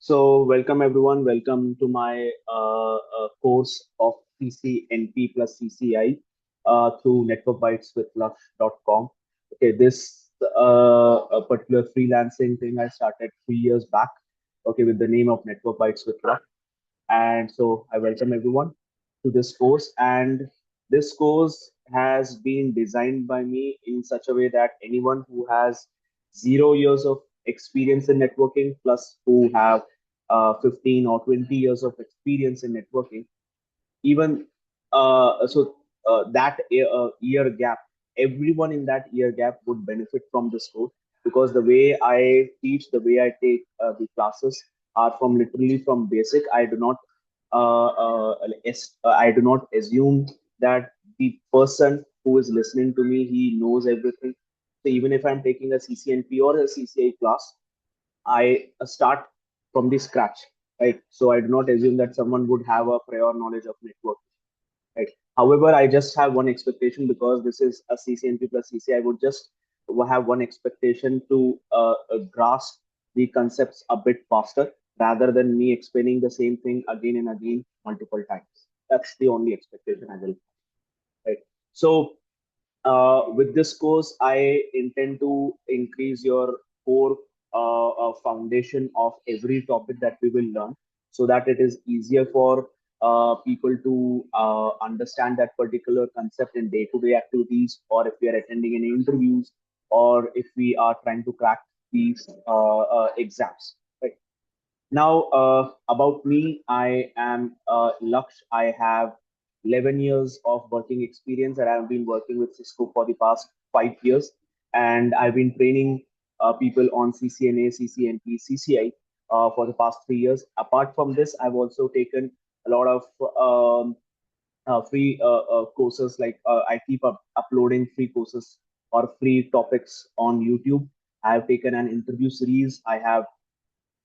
So, welcome everyone. Welcome to my course of CCNP plus CCI through networkbyteswithlaksh.com. Okay, this a particular freelancing thing I started 3 years back. Okay, with the name of Network Bytes with Laksh. And so I welcome everyone to this course. And this course has been designed by me in such a way that anyone who has 0 years of experience in networking plus who have 15 or 20 years of experience in networking, even that year gap, everyone in that year gap would benefit from this course because the way I teach, the way I take the classes are from literally from basic. I do not assume that the person who is listening to me, he knows everything. So even if I'm taking a CCNP or a CCI class, I start from the scratch, right? So I do not assume that someone would have a prior knowledge of network. Right. However, I just have one expectation because this is a CCNP plus CCI. I would just have one expectation to grasp the concepts a bit faster rather than me explaining the same thing again and again multiple times. That's the only expectation I will. Right. So with this course, I intend to increase your core foundation of every topic that we will learn so that it is easier for people to understand that particular concept in day-to-day activities, or if we are attending any interviews, or if we are trying to crack these exams. Right. Now, about me, I am Laksh. I have 11 years of working experience, and I've been working with Cisco for the past 5 years. And I've been training people on CCNA, CCNP, CCI for the past 3 years. Apart from this, I've also taken a lot of free courses. Like I keep uploading free courses or free topics on YouTube. I have taken an interview series. I have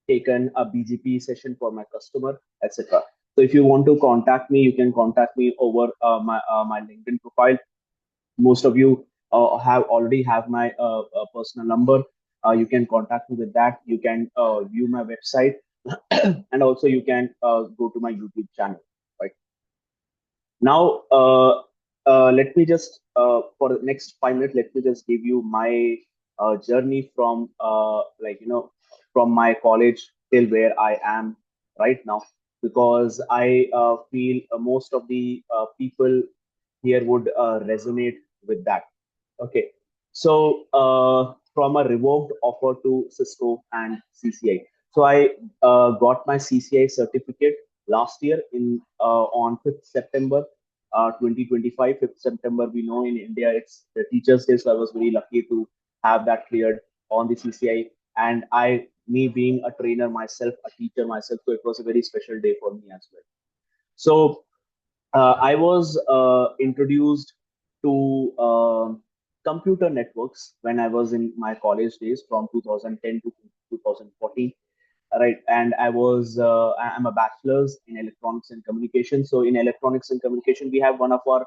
taken a BGP session for my customer, etc. So if you want to contact me, you can contact me over my LinkedIn profile. Most of you have already have my personal number. You can contact me with that. You can view my website, and also you can go to my YouTube channel. Right now, let me just for the next 5 minutes, let me just give you my journey from from my college till where I am right now, because I feel most of the people here would resonate with that. Okay, so from a revoked offer to Cisco and CCI. So I got my CCI certificate last year in on 5th September 2025. 5th September, we know in India it's the Teachers' Day, so I was very lucky to have that cleared on the CCI. And me being a trainer myself, a teacher myself, so it was a very special day for me as well. So I was introduced to computer networks when I was in my college days from 2010 to 2014. Right, and I'm a bachelor's in electronics and communication. So in electronics and communication, we have one of our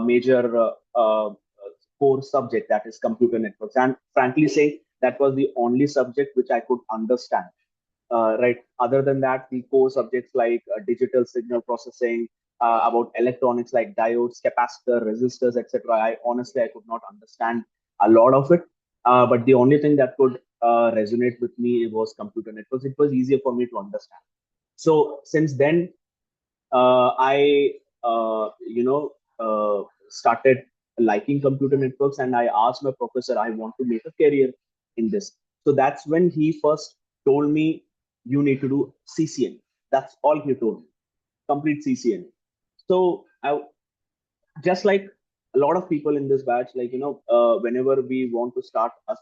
major core subject, that is computer networks. And frankly saying, that was the only subject which I could understand. Right. Other than that, the core subjects like digital signal processing, about electronics like diodes, capacitor, resistors, etc. I could not understand a lot of it. But the only thing that could resonate with me was computer networks. It was easier for me to understand. So since then, I started liking computer networks, and I asked my professor, I want to make a career in this. So that's when he first told me, you need to do CCN. That's all he told me, complete CCN. So I, just like a lot of people in this batch, whenever we want to start a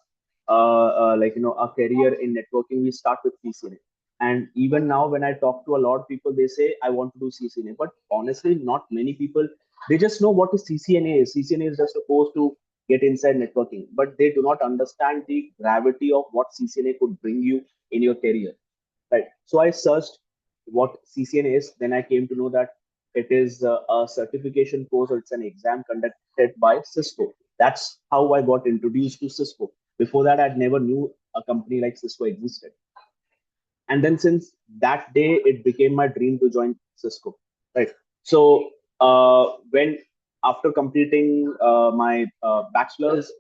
career in networking, we start with CCNA. And even now, when I talk to a lot of people, they say I want to do CCNA. But honestly, not many people, they just know what is CCNA is. CCNA is just supposed to get inside networking, but they do not understand the gravity of what CCNA could bring you in your career. Right. So I searched what CCNA is. Then I came to know that it is a certification course, or it's an exam conducted by Cisco. That's how I got introduced to Cisco. Before that, I'd never knew a company like Cisco existed. And then since that day, it became my dream to join Cisco, right? So when after completing my bachelor's,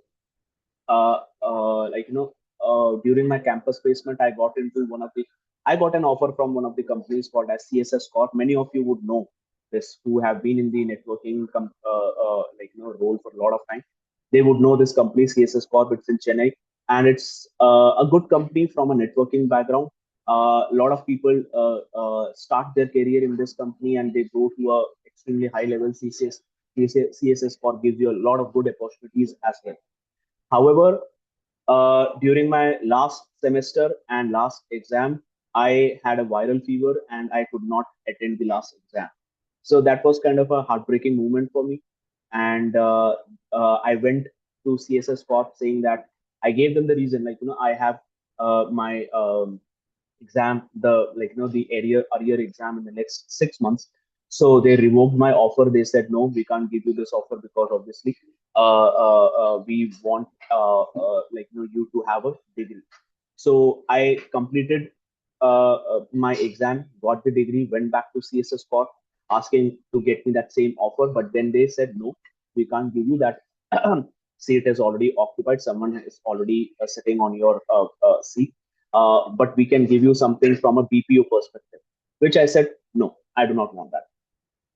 during my campus placement, I got an offer from one of the companies called as CSS Corp. Many of you would know this who have been in the networking role for a lot of time. They would know this company, CSS Corp. It's in Chennai, and it's a good company from a networking background. A lot of people start their career in this company and they go to a extremely high level. CSS Corp gives you a lot of good opportunities as well. However, during my last semester and last exam, I had a viral fever and I could not attend the last exam. So that was kind of a heartbreaking moment for me. And I went to CSS Corp saying that I gave them the reason, like, I have my exam, the arrear exam in the next 6 months. So they revoked my offer. They said, no, we can't give you this offer because obviously we want you to have a degree. So I completed my exam, got the degree, went back to CSS Corp, asking to get me that same offer. But then they said, no, we can't give you that. Seat is already occupied. Someone is already sitting on your seat. But we can give you something from a BPO perspective, which I said, no, I do not want that.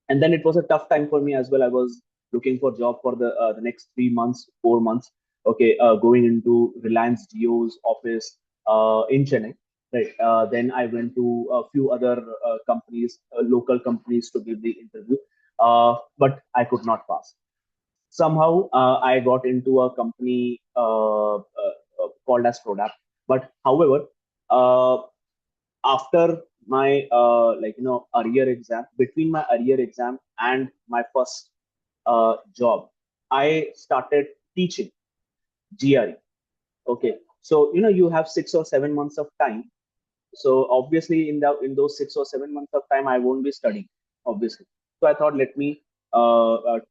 And then it was a tough time for me as well. I was looking for job for the next 3 months, 4 months. Okay, going into Reliance Jio's office in Chennai. Right. Then I went to a few other companies, local companies, to give the interview, but I could not pass. Somehow, I got into a company called as Product. But however, uh, after my arrear exam, between my arrear exam and my first job, I started teaching GRE. Okay, so you have 6 or 7 months of time. So obviously, in those 6 or 7 months of time, I won't be studying, obviously. So I thought, let me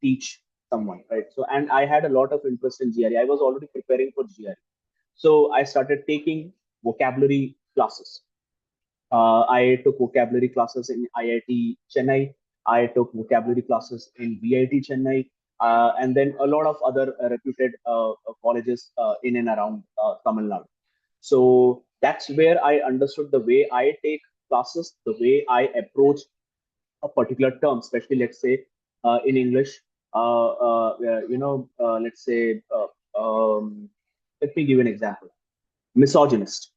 teach someone, right? So, and I had a lot of interest in GRE. I was already preparing for GRE, so I started taking vocabulary classes. I took vocabulary classes in IIT Chennai. I took vocabulary classes in VIT Chennai, and then a lot of other reputed colleges in and around Tamil Nadu. So that's where I understood the way I take classes, the way I approach a particular term, especially let's say in English. Let's say, let me give you an example. Misogynist.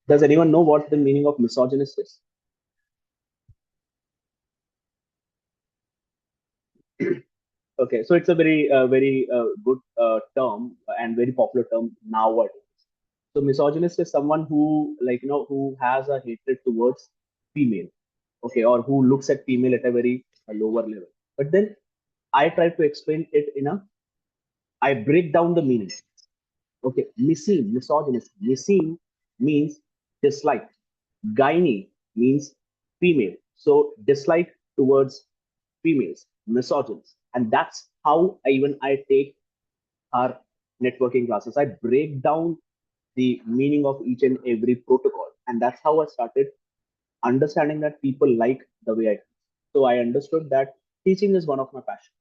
Does anyone know what the meaning of misogynist is? Okay, so it's a very good term and very popular term nowadays. So misogynist is someone who, who has a hatred towards female, okay, or who looks at female at a very lower level. But then I try to explain it I break down the meaning. Okay, misogynist. Misin means dislike. Gynae means female. So dislike towards females, misogyns. And that's how I take our networking classes. I break down the meaning of each and every protocol. And that's how I started understanding that people like the way I teach. So I understood that teaching is one of my passions.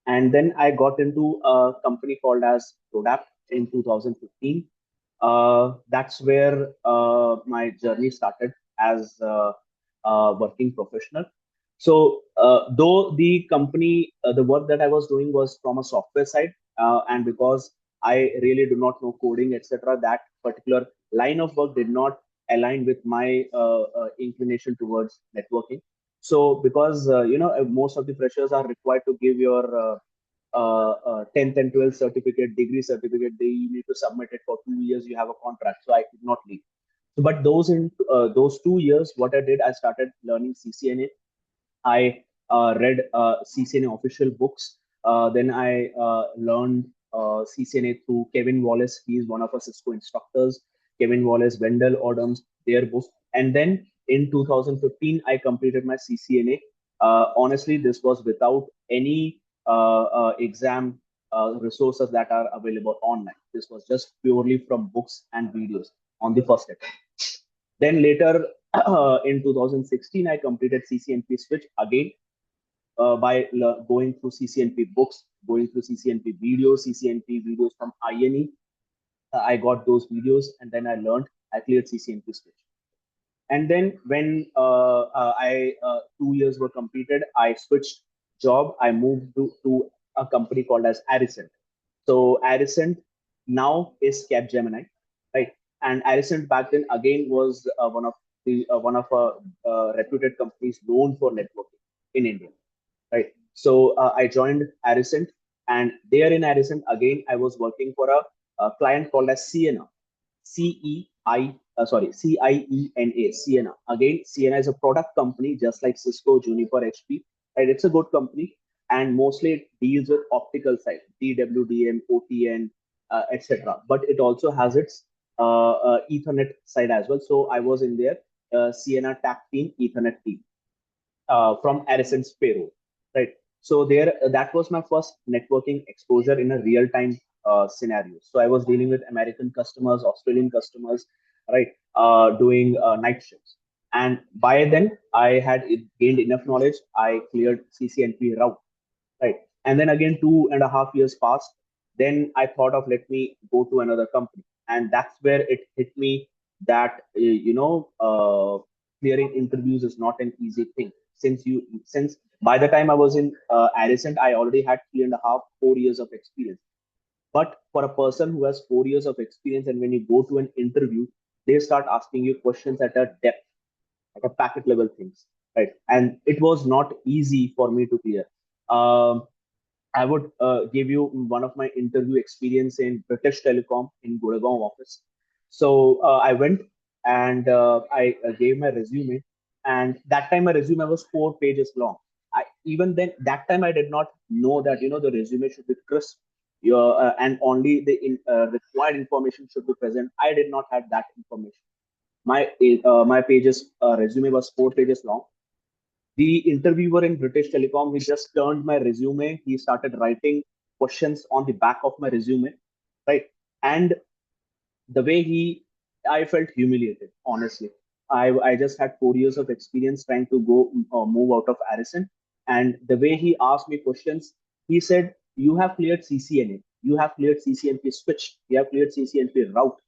And then I got into a company called as Product in 2015. That's where my journey started as a working professional. So, though the company, the work that I was doing was from a software side, and because I really do not know coding, etc., that particular line of work did not align with my inclination towards networking. So, because most of the freshers are required to give your 10th and 12th certificate, degree certificate, they you need to submit it for 2 years. You have a contract, so I could not leave. So, but those 2 years, what I did, I started learning CCNA. I read CCNA official books. Then I learned CCNA through Kevin Wallace. He is one of our Cisco instructors. Kevin Wallace, Wendell Adams, their books. And then in 2015, I completed my CCNA. Honestly, this was without any exam resources that are available online. This was just purely from books and videos on the first attempt. Then later in 2016, I completed CCNP switch again by going through CCNP books, going through CCNP videos, CCNP videos from INE. I got those videos and then I learned, I cleared CCNP switch. And then when 2 years were completed, I switched job. I moved to a company called as Aricent. So Aricent now is Capgemini, right? And Aricent back then again was one of reputed companies known for networking in India, right? So I joined Aricent, and there in Aricent again I was working for a client called as Ciena, CIENA, Ciena. Again, Ciena is a product company just like Cisco, Juniper, HP, right? It's a good company, and mostly it deals with optical side, DWDM, OTN, etc. But it also has its Ethernet side as well. So I was in their Ciena TAC team, Ethernet team from Arison's payroll, right? So there, that was my first networking exposure in a real-time scenario. So I was dealing with American customers, Australian customers, right, doing night shifts. And by then, I had gained enough knowledge. I cleared CCNP route, right? And then again, 2.5 years passed. Then I thought of let me go to another company, and that's where it hit me that clearing interviews is not an easy thing. Since by the time I was in Aricent, I already had 3.5, 4 years of experience. But for a person who has 4 years of experience, and when you go to an interview, they start asking you questions at a depth, at a packet level things, right? And it was not easy for me to clear. Um, I would give you one of my interview experience in British Telecom in Gurgaon office. So I went and I gave my resume, and that time my resume was 4 pages long. I even then that time I did not know that the resume should be crisp, and only the required information should be present. I did not have that information. My pages resume was 4 pages long. The interviewer in British Telecom, he just turned my resume. He started writing questions on the back of my resume, right? And the way I felt humiliated, honestly. I just had 4 years of experience trying to go move out of Arison. And the way he asked me questions, he said, you have cleared CCNA, you have cleared CCNP switch, you have cleared CCNP route.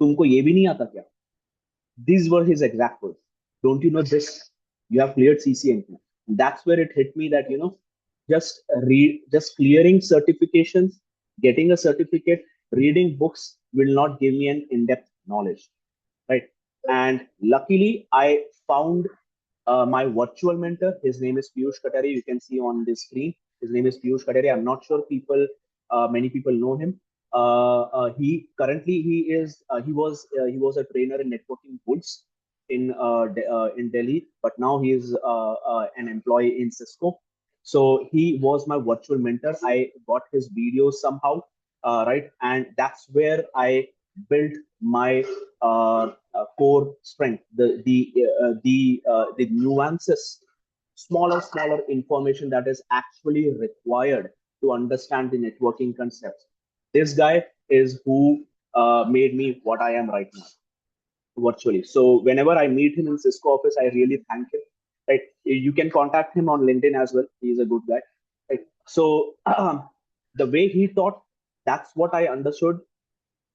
तुमको ये भी नहीं आता क्या? These were his exact words. Don't you know this? You have cleared CCNP. That's where it hit me that, just clearing certifications, getting a certificate, reading books will not give me an in-depth knowledge, right? And luckily, I found my virtual mentor. His name is Piyush Katare. You can see on the screen. His name is Piyush Katare. I'm not sure many people know him. He was a trainer in networking goods in Delhi, but now he is an employee in Cisco. So he was my virtual mentor. I got his videos somehow, right, and that's where I built my core strength, the nuances, smaller information that is actually required to understand the networking concepts. This guy is who made me what I am right now, virtually. So whenever I meet him in Cisco office, I really thank him. Right, you can contact him on LinkedIn as well. He's a good guy. Right, so the way he taught, that's what I understood.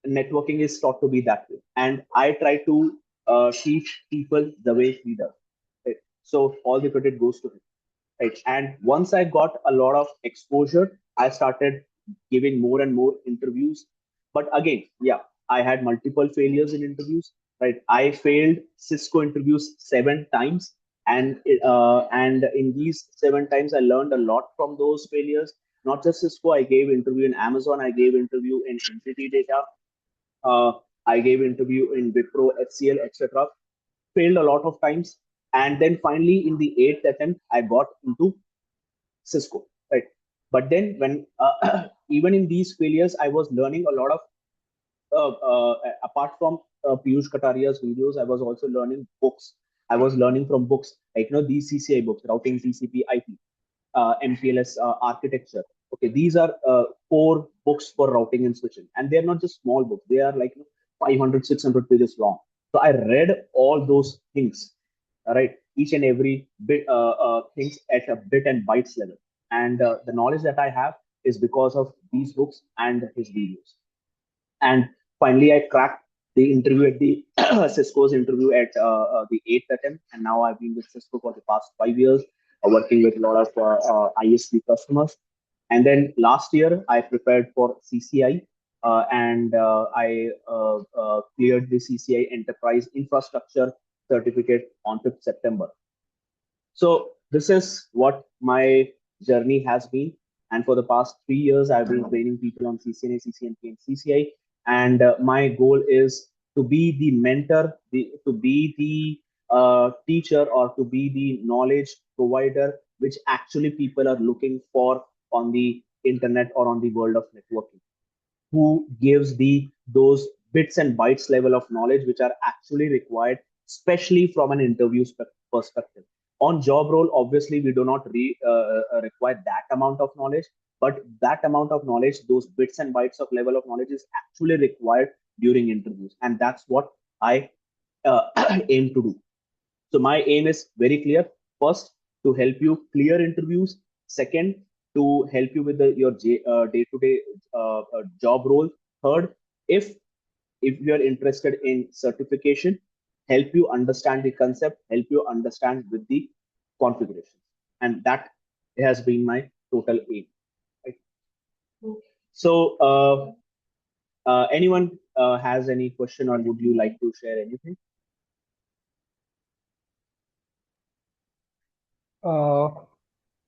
Networking is taught to be that way, and I try to teach people the way he does. Right? So all the credit goes to him. Right? And once I got a lot of exposure, I started giving more and more interviews. But again, yeah, I had multiple failures in interviews. Right, I failed Cisco interviews 7 times, and in these 7 times, I learned a lot from those failures. Not just Cisco, I gave interview in Amazon, I gave interview in Entity Data, uh, I gave interview in Wipro, HCL, etc. Failed a lot of times, and then finally in the eighth attempt, I got into Cisco. Right, but then when even in these failures, I was learning a lot of apart from Piyush Kataria's videos, I was also learning books. I was learning from books like these CCI books, routing, TCP, IP, MPLS architecture. Okay, these are 4 books for routing and switching, and they're not just small books. They are like 500, 600 pages long. So I read all those things, all right, each and every bit things at a bit and bytes level. And the knowledge that I have is because of these books and his videos. And finally, I cracked the interview at the Cisco's interview at the eighth attempt. And now I've been with Cisco for the past 5 years, working with a lot of ISP customers. And then last year, I prepared for CCI and I cleared the CCI Enterprise Infrastructure certificate on 5th September. So this is what my journey has been. And for the past 3 years, I've been training people on CCNA, CCNP, and CCI. And my goal is to be the mentor, to be the teacher, or to be the knowledge provider, which actually people are looking for on the internet or on the world of networking, who gives the those bits and bytes level of knowledge which are actually required, especially from an interview perspective. On job role, obviously, we do not require that amount of knowledge, but that amount of knowledge, those bits and bytes of level of knowledge, is actually required during interviews, and that's what I aim to do. So my aim is very clear. First, to help you clear interviews. Second, to help you with your day-to-day job role. Third, if you are interested in certification, help you understand the concept, help you understand with the configuration, and that has been my total aim. Right? So, anyone has any question, or would you like to share anything?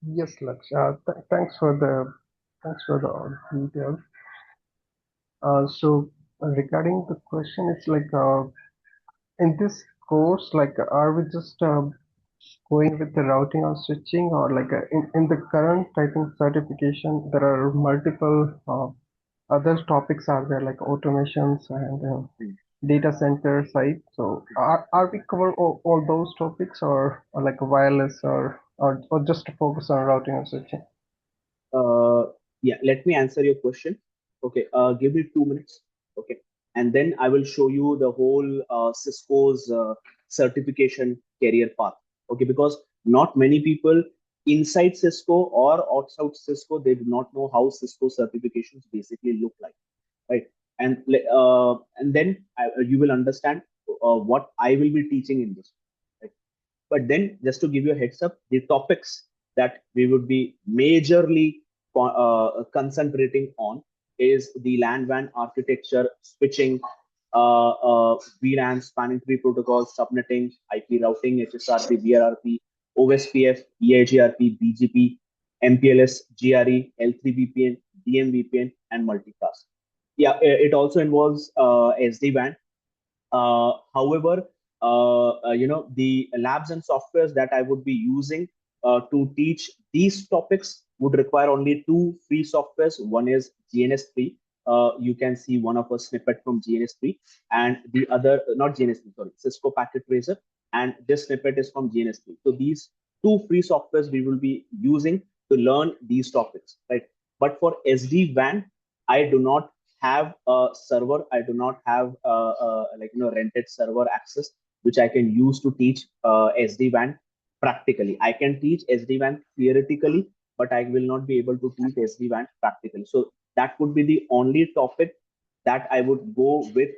Yes, Laksh. Thanks for the details. So regarding the question, it's like in this course, like are we just going with the routing or switching, or like in the current I think certification there are multiple other topics are there like automations and data center side. So are we cover all those topics, or like wireless, or just to focus on routing and switching? Yeah, let me answer your question. Okay, give me 2 minutes. Okay, and then I will show you the whole Cisco's certification career path. Okay, because not many people inside Cisco or outside Cisco, they do not know how Cisco certifications basically look like, right? And then you will understand what I will be teaching in this. Right? But then, just to give you a heads up, the topics that we would be majorly concentrating on is the LAN WAN architecture, switching, VLAN, spanning tree protocols, subnetting, IP routing, HSRP, BRRP, OSPF, EIGRP, BGP, MPLS, GRE, L3 VPN, DM VPN, and multicast. Yeah, it also involves SD-WAN. However, the labs and softwares that I would be using to teach these topics would require only two free softwares. One is GNS3. You can see one of a snippet from GNS3, and the other, not GNS3, sorry, Cisco Packet Tracer, and this snippet is from GNS3. So these two free softwares we will be using to learn these topics, right? But for SD-WAN, I do not have a server. I do not have rented server access, which I can use to teach SD-WAN practically. I can teach SD-WAN theoretically, but I will not be able to teach SD-WAN practically. So that would be the only topic that I would go with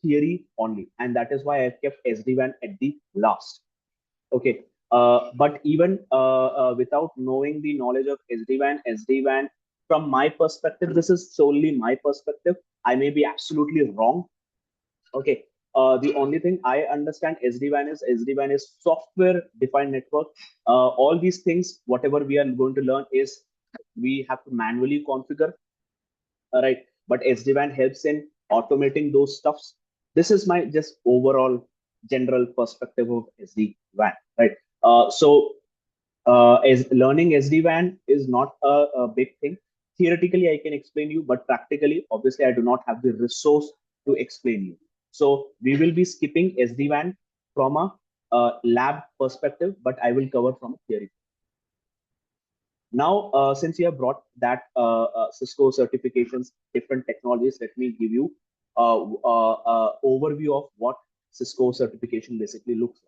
theory only, and that is why I've kept SD-WAN at the last. Okay. But even without knowing the knowledge of SD-WAN, from my perspective, this is solely my perspective. I may be absolutely wrong. Okay. The only thing I understand SD-WAN is software defined network. All these things, whatever we are going to learn, is we have to manually configure, right? But SD-WAN helps in automating those stuffs. This is my just overall general perspective of SD-WAN, right? As learning SD-WAN is not a big thing. Theoretically, I can explain you, but practically, obviously, I do not have the resource to explain you. So we will be skipping SD-WAN from a lab perspective, but I will cover from a theory. Now, since you have brought that Cisco certifications, different technologies, let me give you overview of what Cisco certification basically looks like.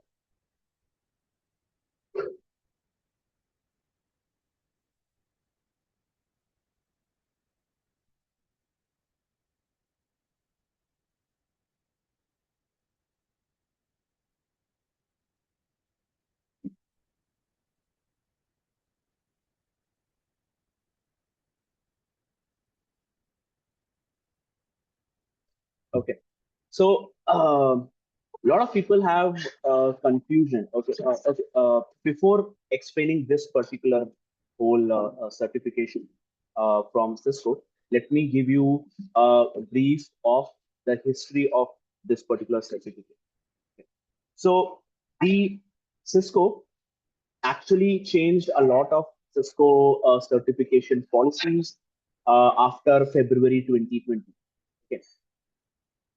Okay, so a lot of people have confusion. Before explaining this particular whole certification from Cisco, let me give you a brief of the history of this particular certificate. So the Cisco actually changed a lot of Cisco certification policies after February 2020. Okay.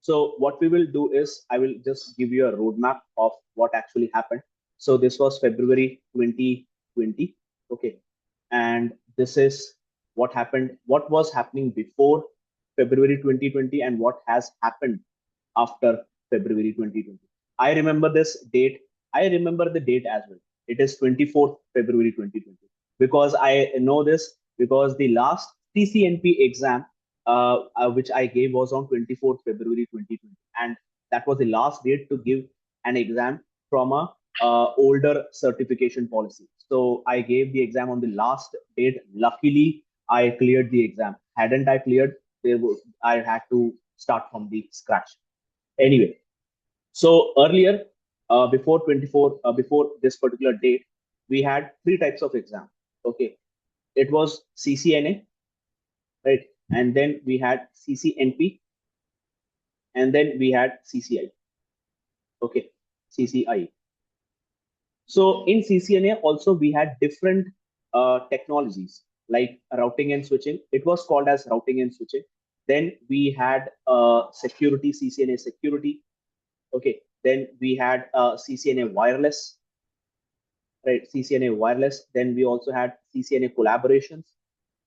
So what we will do is I will just give you a roadmap of what actually happened. So this was February 2020. Okay. And this is what happened, what was happening before February 2020 and what has happened after February 2020. I remember this date. I remember the date as well. It is 24th February 2020 because I know this because the last CCNP exam which I gave was on 24th February 2020, and that was the last date to give an exam from a older certification policy. So I gave the exam on the last date. Luckily, I cleared the exam. Hadn't I cleared, I had to start from the scratch. Anyway, so earlier, before this particular date, we had three types of exam. Okay, it was CCNA, right? And then we had CCNP, and then we had CCI. Okay, CCI. So in CCNA also we had different technologies like routing and switching. It was called as routing and switching. Then we had security, CCNA security. Okay. Then we had CCNA wireless, right? CCNA wireless. Then we also had CCNA collaboration,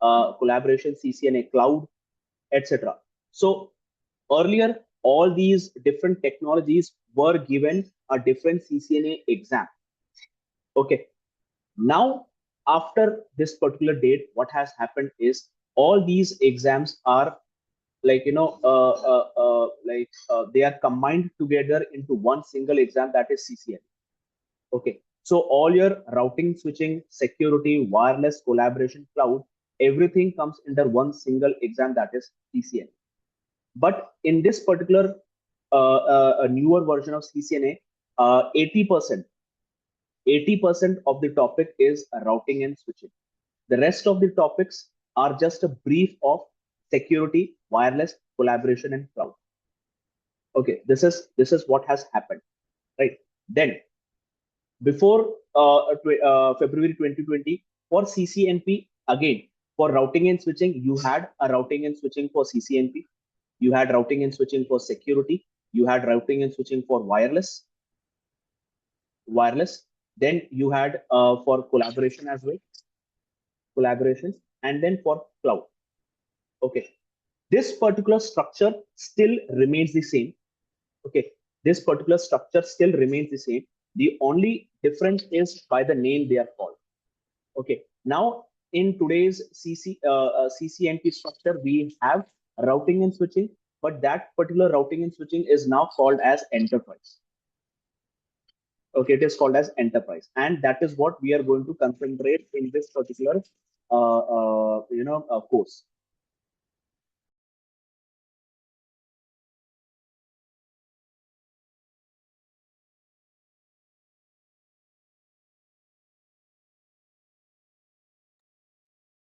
CCNA cloud, etc. So earlier, all these different technologies were given a different CCNA exam. Okay. Now, after this particular date, what has happened is all these exams are like they are combined together into one single exam, that is CCNA. Okay. So all your routing, switching, security, wireless, collaboration, cloud, everything comes under one single exam, that is CCNA. But in this particular a newer version of CCNA, 80% 80% of the topic is routing and switching. The rest of the topics are just a brief of security, wireless, collaboration, and cloud. Okay, this is what has happened, right? Then before February 2020, for CCNP, again, for routing and switching, you had a routing and switching for CCNP, you had routing and switching for security, you had routing and switching for wireless. Then you had for collaboration as well, collaborations, and then for cloud. Okay, this particular structure still remains the same. Okay, this particular structure still remains the same. The only difference is by the name they are called. Okay, now in today's CCNP structure, we have routing and switching, but that particular routing and switching is now called as enterprise. Okay, it is called as enterprise, and that is what we are going to concentrate in this particular course.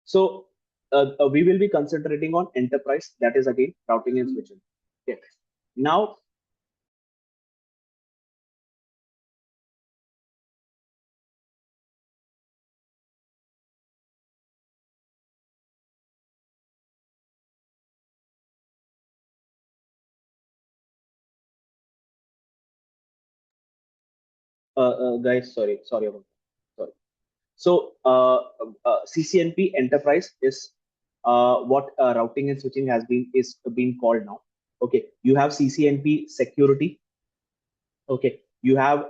So we will be concentrating on enterprise, that is again routing and switching. Okay, now guys, sorry about that. Sorry. So CCNP enterprise is what routing and switching has been is being called now. Okay, you have CCNP security. Okay, you have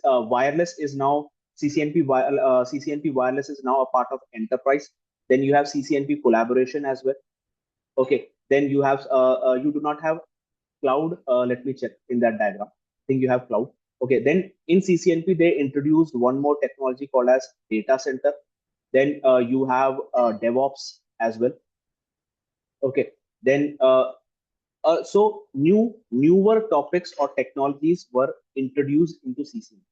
wireless is now CCNP wireless is now a part of enterprise. Then you have CCNP collaboration as well. Okay, then you have you do not have cloud. Let me check in that diagram. I think you have cloud. Okay, then in CCNP they introduced one more technology called as data center. Then you have DevOps as well. Okay, then so newer topics or technologies were introduced into CCNP.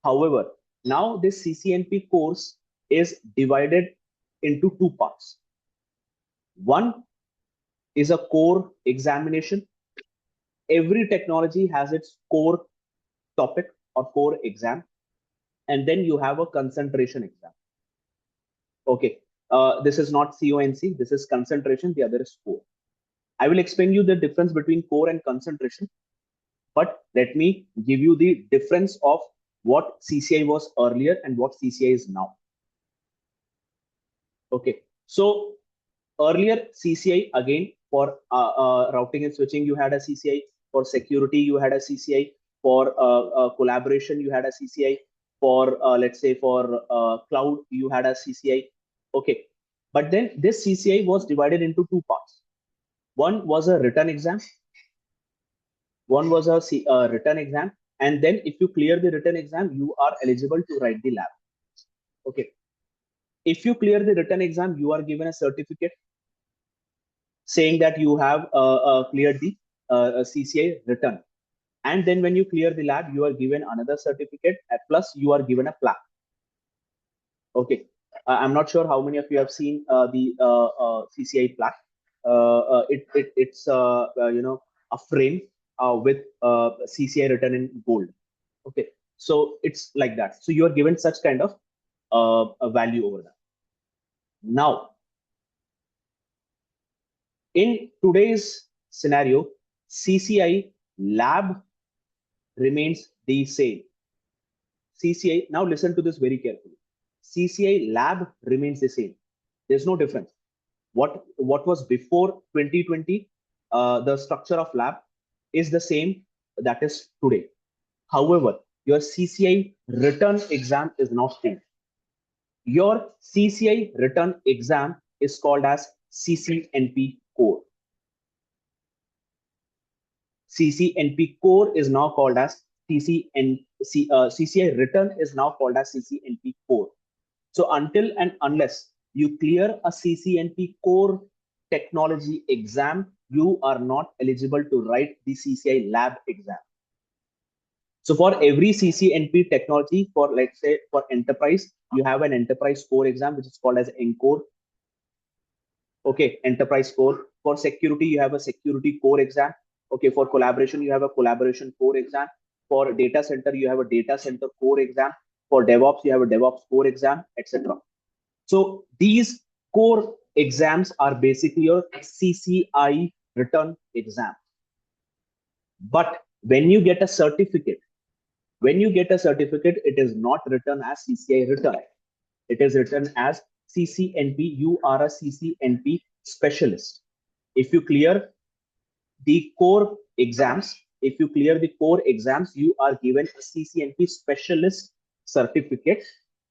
However, now this CCNP course is divided into two parts. One is a core examination. Every technology has its core topic or core exam, and then you have a concentration exam. Okay, this is not CONC, this is concentration, the other is core. I will explain you the difference between core and concentration, but let me give you the difference of what CCI was earlier and what CCI is now. Okay, so earlier CCI, again, for routing and switching you had a CCI, for security you had a CCI, for collaboration you had a CCI, for let's say for cloud you had a CCI. Okay, but then this CCI was divided into two parts. One was a written exam, written exam, and then if you clear the written exam you are eligible to write the lab. Okay, if you clear the written exam you are given a certificate saying that you have cleared the CCI written. And then when you clear the lab, you are given another certificate, plus you are given a plaque. Okay, I'm not sure how many of you have seen the CCI plaque. It's a frame with CCI written in gold. Okay, so it's like that. So you are given such kind of a value over there. Now, in today's scenario, CCI lab remains the same. CCI, now listen to this very carefully. CCI lab remains the same. There's no difference. What was before 2020, the structure of lab is the same that is today. However, your CCI written exam is not changed. Your CCI written exam is called as CCNP core. CCNP core is now called as CCI written is now called as CCNP core. So until and unless you clear a CCNP core technology exam, you are not eligible to write the CCI lab exam. So for every CCNP technology, for let's say for enterprise, you have an enterprise core exam, which is called as ENCORE. Okay, enterprise core. For security, you have a security core exam. Okay, for collaboration, you have a collaboration core exam. For data center, you have a data center core exam. For DevOps, you have a DevOps core exam, etc. So these core exams are basically your CCI written exam. But when you get a certificate, it is not written as CCI written. It is written as CCNP. You are a CCNP specialist. If you clear the core exams, you are given a CCNP specialist certificate,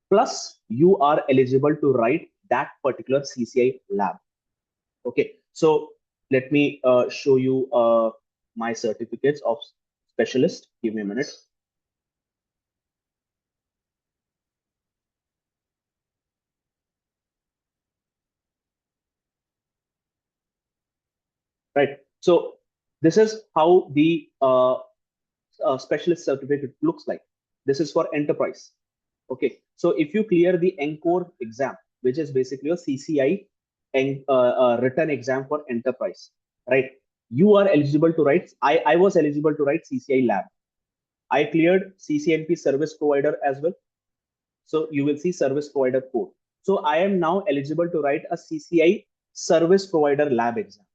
plus you are eligible to write that particular CCI lab. Okay, so let me show you my certificates of specialist. Give me a minute. Right. So this is how the specialist certificate looks like. This is for enterprise. Okay. So if you clear the ENCORE exam, which is basically a CCI and written exam for enterprise, right? You are eligible to write. I was eligible to write CCI lab. I cleared CCNP service provider as well. So you will see service provider code. So I am now eligible to write a CCI service provider lab exam.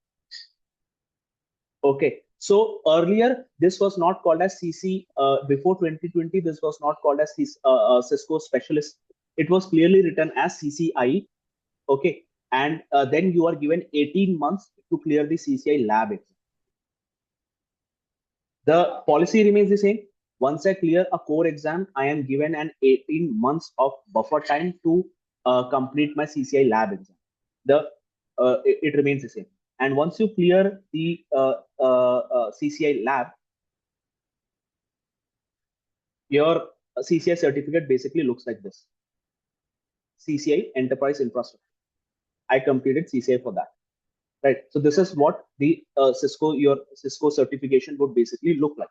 Okay. So earlier, this was not called as CC. Before 2020, this was not called as Cisco specialist. It was clearly written as CCI. Okay. And then you are given 18 months to clear the CCI lab exam. The policy remains the same. Once I clear a core exam, I am given an 18 months of buffer time to complete my CCI lab exam. It remains the same. And once you clear the CCI lab, your CCI certificate basically looks like this: CCI Enterprise Infrastructure. I completed CCI for that, right? So this is what the your Cisco certification would basically look like.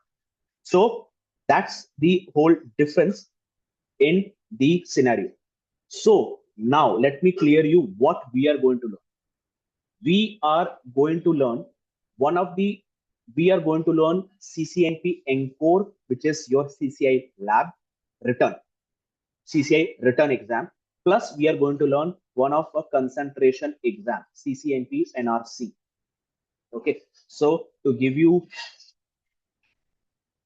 So that's the whole difference in the scenario. So now let me clear you what we are going to learn. We are going to learn we are going to learn CCNP Encore, which is your CCI lab return, CCI return exam. Plus, we are going to learn one of a concentration exam, CCNP NRC. Okay, so to give you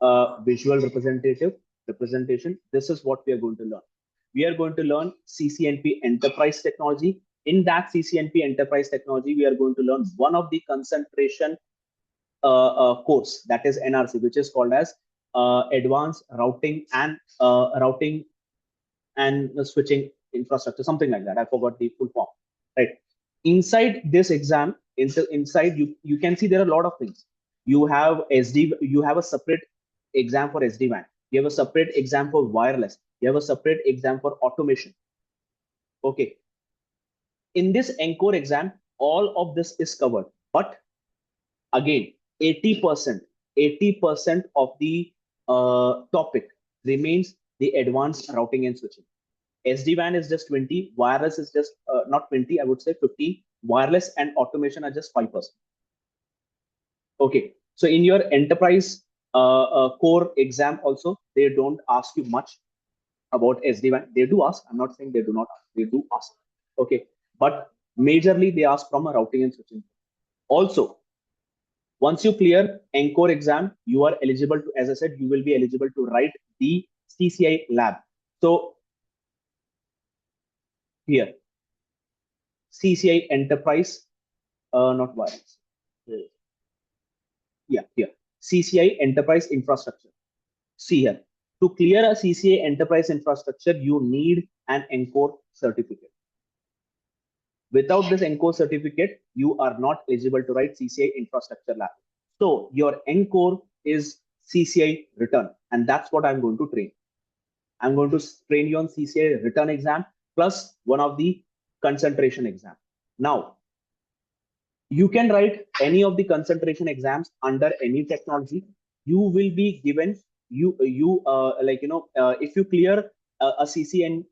a visual representation, this is what we are going to learn. We are going to learn CCNP Enterprise Technology. In that CCNP Enterprise Technology, we are going to learn one of the concentration course, that is NRC, which is called as Advanced Routing and Switching Infrastructure, something like that. I forgot the full form. Right. Inside this exam, inside you can see there are a lot of things. You have you have a separate exam for SD-WAN. You have a separate exam for wireless. You have a separate exam for automation. Okay. In this Encore exam, all of this is covered. But again, 80% of the topic remains the advanced routing and switching. SD-WAN is just 20, wireless is just not 20, I would say 50. Wireless and automation are just 5%. Okay, so in your enterprise core exam also, they don't ask you much about SD-WAN. They do ask. I'm not saying they do not ask. They do ask. Okay, but majorly they ask from a routing and switching. Also, once you clear Encore exam, you are eligible to, as I said, you will be eligible to write the CCI lab. So here, CCI Enterprise, not wireless. Yeah, here, CCI Enterprise Infrastructure. See here, to clear a CCI Enterprise Infrastructure, you need an Encore certificate. Without this Encore certificate, you are not eligible to write CCI Infrastructure Lab. So your Encore is CCI return, and that's what I'm going to train. I'm going to train you on CCI return exam plus one of the concentration exam. Now, you can write any of the concentration exams under any technology. You will be given if you clear a CCN,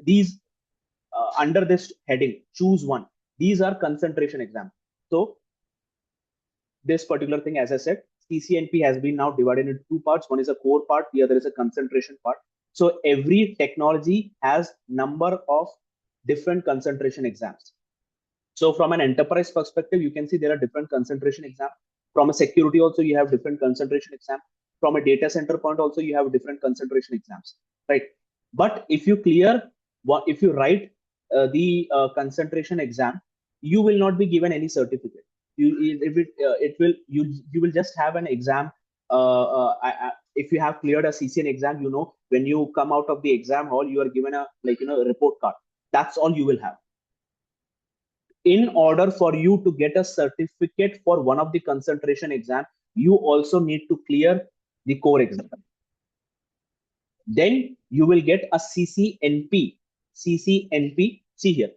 these under this heading, choose one. These are concentration exams. So this particular thing, as I said, CCNP has been now divided into two parts. One is a core part, the other is a concentration part. So every technology has number of different concentration exams. So from an enterprise perspective, you can see there are different concentration exams. From a security also, you have different concentration exams. From a data center point also, you have different concentration exams, right? But if you write the concentration exam, you will not be given any certificate. You will just have an exam. If you have cleared a CCN exam, when you come out of the exam hall, you are given a report card. That's all you will have. In order for you to get a certificate for one of the concentration exam, you also need to clear the core exam. Then you will get a CCNP. CCNP, see here.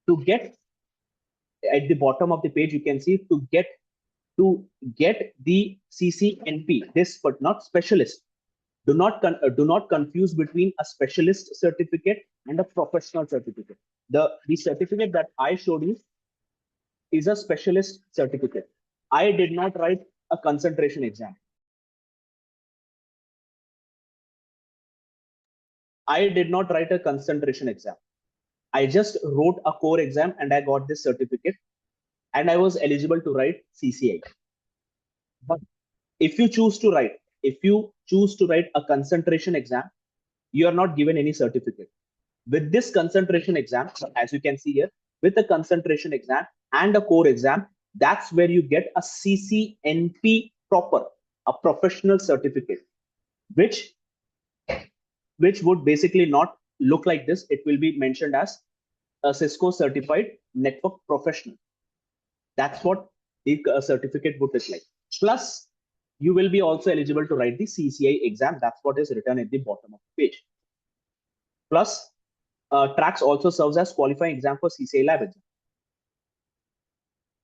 To get at the bottom of the page, you can see to get the CCNP, this but not specialist. Do not confuse between a specialist certificate and a professional certificate. The certificate that I showed you is a specialist certificate. I did not write a concentration exam. I did not write a concentration exam. I just wrote a core exam and I got this certificate and I was eligible to write CCI. But if you choose to write a concentration exam, you are not given any certificate. With this concentration exam, as you can see here, with a concentration exam and a core exam, that's where you get a CCNP proper. a professional certificate, which would basically not look like this. It will be mentioned as a Cisco certified network professional. That's what the certificate would look like. Plus, you will be also eligible to write the CCIE exam. That's what is written at the bottom of the page. Plus, tracks also serves as qualifying exam for CCIE lab exam.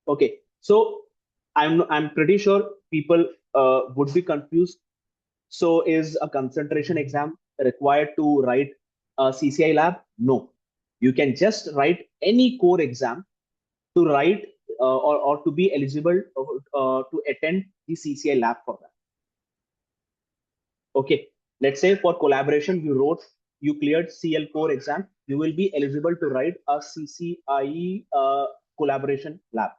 Okay, so I'm pretty sure people would be confused. So, is a concentration exam required to write a CCIE lab? No, you can just write any core exam to write or to be eligible to attend the CCIE lab for that. Okay, let's say for collaboration, you cleared CL core exam, you will be eligible to write a CCIE collaboration lab.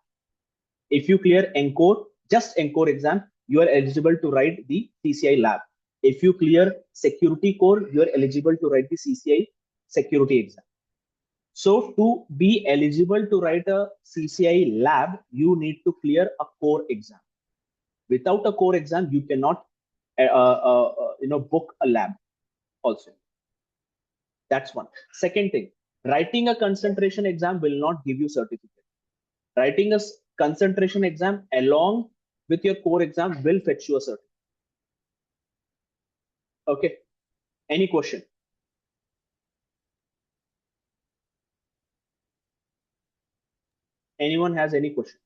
If you clear Encore, just Encore exam, you are eligible to write the CCIE lab. If you clear security core, you are eligible to write the CCIE security exam. So to be eligible to write a CCIE lab, you need to clear a core exam. Without a core exam, you cannot book a lab also. That's one. Second thing, writing a concentration exam will not give you certificate. Writing a concentration exam along with your core exam will fetch you a certificate. Okay. Any question? Anyone has any question?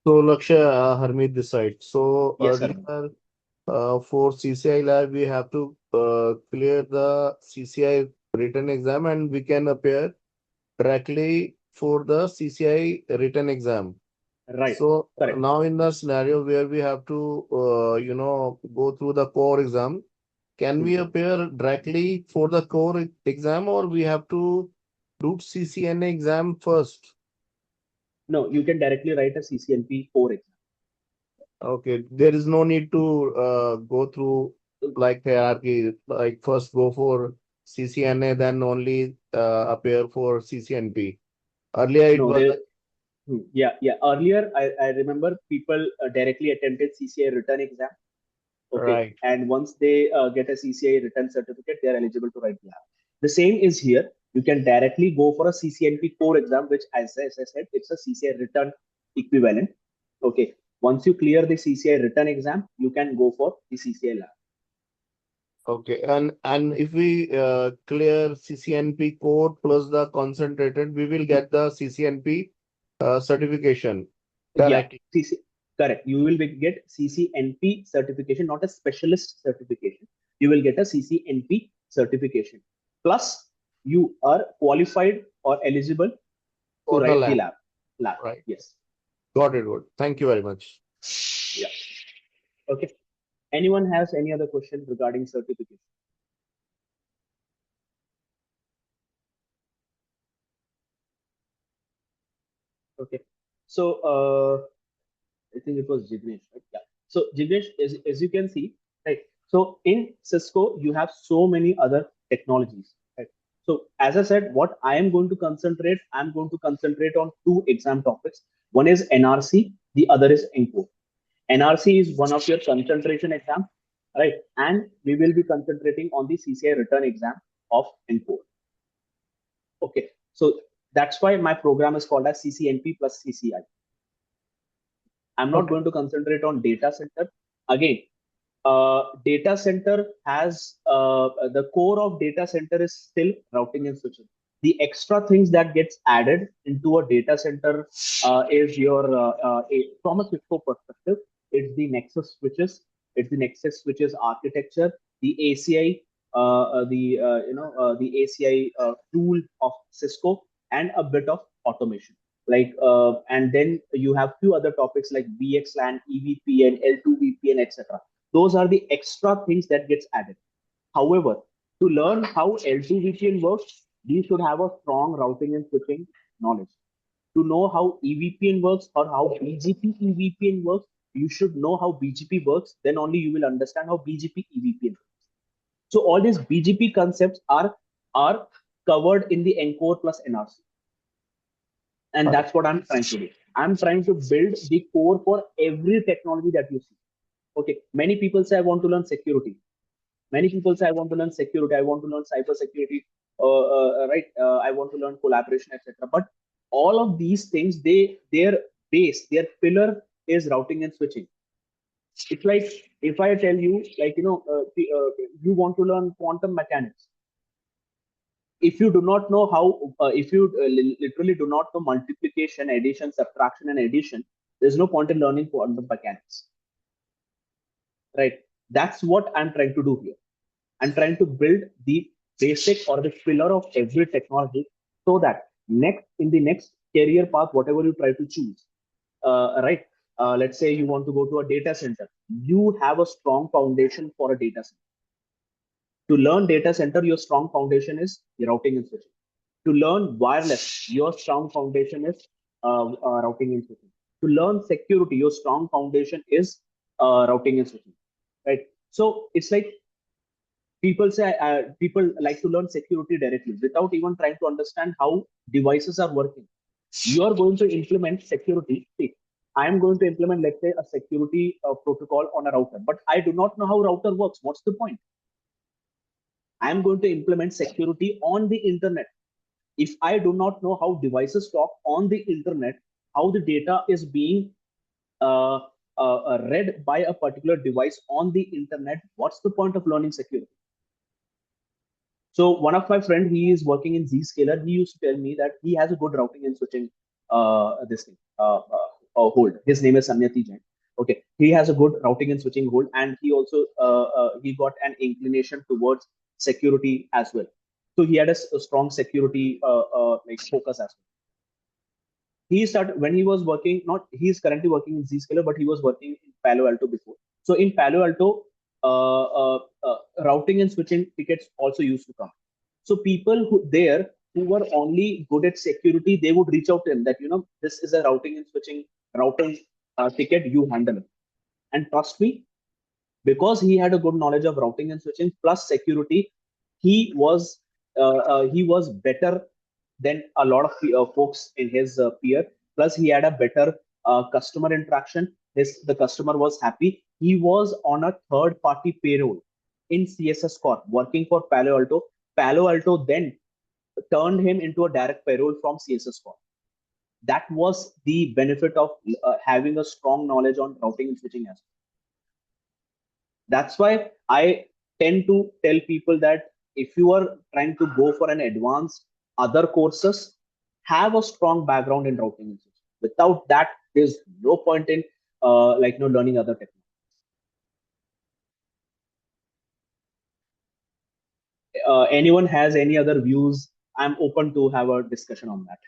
So, Lakshay, Harmeet this side. So, Yes, sir. earlier for CCI lab, we have to clear the CCI written exam and we can appear directly for the CCI written exam. Right. So, Correct. now in the scenario where we have to, go through the core exam, can we appear directly for the core exam or we have to do CCNA exam first? No, you can directly write a CCNP core exam. Okay, there is no need to go through like hierarchy, like first go for CCNA, then only appear for CCNP. Earlier it No, was there. Yeah. Earlier, I remember people directly attempted CCI written exam. Okay, right. and once they get a CCI written certificate, they are eligible to write the lab. The same is here. You can directly go for a CCNP core exam, which, as I said, it's a CCI written equivalent. Okay, once you clear the CCI written exam, you can go for the CCI lab. Okay, and if we clear CCNP core plus the concentrated, we will get the CCNP certification Yeah, directly. correct. You will get CCNP certification, not a specialist certification. You will get a CCNP certification. Plus, you are qualified or eligible to For the write the lab. lab. Right. Yes. Got it. Good. Thank you very much. Yeah. Okay. Anyone has any other question regarding certification? Okay. So I think it was Jignesh, right? Yeah. So Jignesh, as you can see, right? So in Cisco, you have so many other technologies, right? So as I said, what I am going to concentrate, I'm going to concentrate on two exam topics. One is NRC, the other is ENCO. NRC is one of your concentration exam, right? And we will be concentrating on the CCI return exam of ENCO. Okay, so that's why my program is called as CCNP plus CCI. I'm not Okay. going to concentrate on data center. Again, data center has the core of data center is still routing and switching. The extra things that gets added into a data center is from a Cisco perspective, it's the Nexus switches architecture, the ACI, the ACI tool of Cisco, and a bit of automation. And then you have few other topics like VXLAN, EVPN, L2 VPN, etc. Those are the extra things that gets added. However, to learn how L2 VPN works, you should have a strong routing and switching knowledge. To know how EVPN works or how BGP EVPN works, you should know how BGP works. Then only you will understand how BGP EVPN works. So all these BGP concepts are covered in the Encore plus NRC, and Right. that's what I'm trying to do. I'm trying to build the core for every technology that you see. Okay, many people say I want to learn security. Many people say I want to learn security. I want to learn cyber security. Right? I want to learn collaboration, etc. But all of these things, their base, their pillar is routing and switching. It's like if I tell you, like you want to learn quantum mechanics. If you do not know how, if you literally do not know multiplication, addition, subtraction, and addition, there's no point in learning quantum mechanics, right? That's what I'm trying to do here. I'm trying to build the basic or the pillar of every technology so that next in the next career path, whatever you try to choose, right? Let's say you want to go to a data center, you have a strong foundation for a data center. To learn data center, your strong foundation is the routing and switching. To learn wireless, your strong foundation is routing and switching. To learn security, your strong foundation is routing and switching, right? So it's like people like to learn security directly without even trying to understand how devices are working. You are going to implement security. See, I am going to implement, let's say, a security protocol on a router, but I do not know how router works. What's the point? I am going to implement security on the internet. If I do not know how devices talk on the internet, how the data is being uh, read by a particular device on the internet, what's the point of learning security? So one of my friend, he is working in Zscaler. He used to tell me that he has a good routing and switching this thing hold. His name is Samyati Jain. Okay, he has a good routing and switching hold, and he also he got an inclination towards security as well. So he had a strong security like focus as well. He started when he was working. Not he is currently working in Zscaler, but he was working in Palo Alto before. So in Palo Alto, routing and switching tickets also used to come. So people who were only good at security, they would reach out to him that this is a routing and switching routing ticket, you handle it. And trust me, because he had a good knowledge of routing and switching plus security, he was better than a lot of folks in his peer. Plus, he had a better customer interaction. The customer was happy. He was on a third party payroll in CSS Corp working for Palo Alto. Palo Alto then turned him into a direct payroll from CSS Corp. That was the benefit of having a strong knowledge on routing and switching as well. That's why I tend to tell people that if you are trying to go for an advanced other courses, have a strong background in routing and switching. Without that, there's no point in learning other technologies. Anyone has any other views? I'm open to have a discussion on that.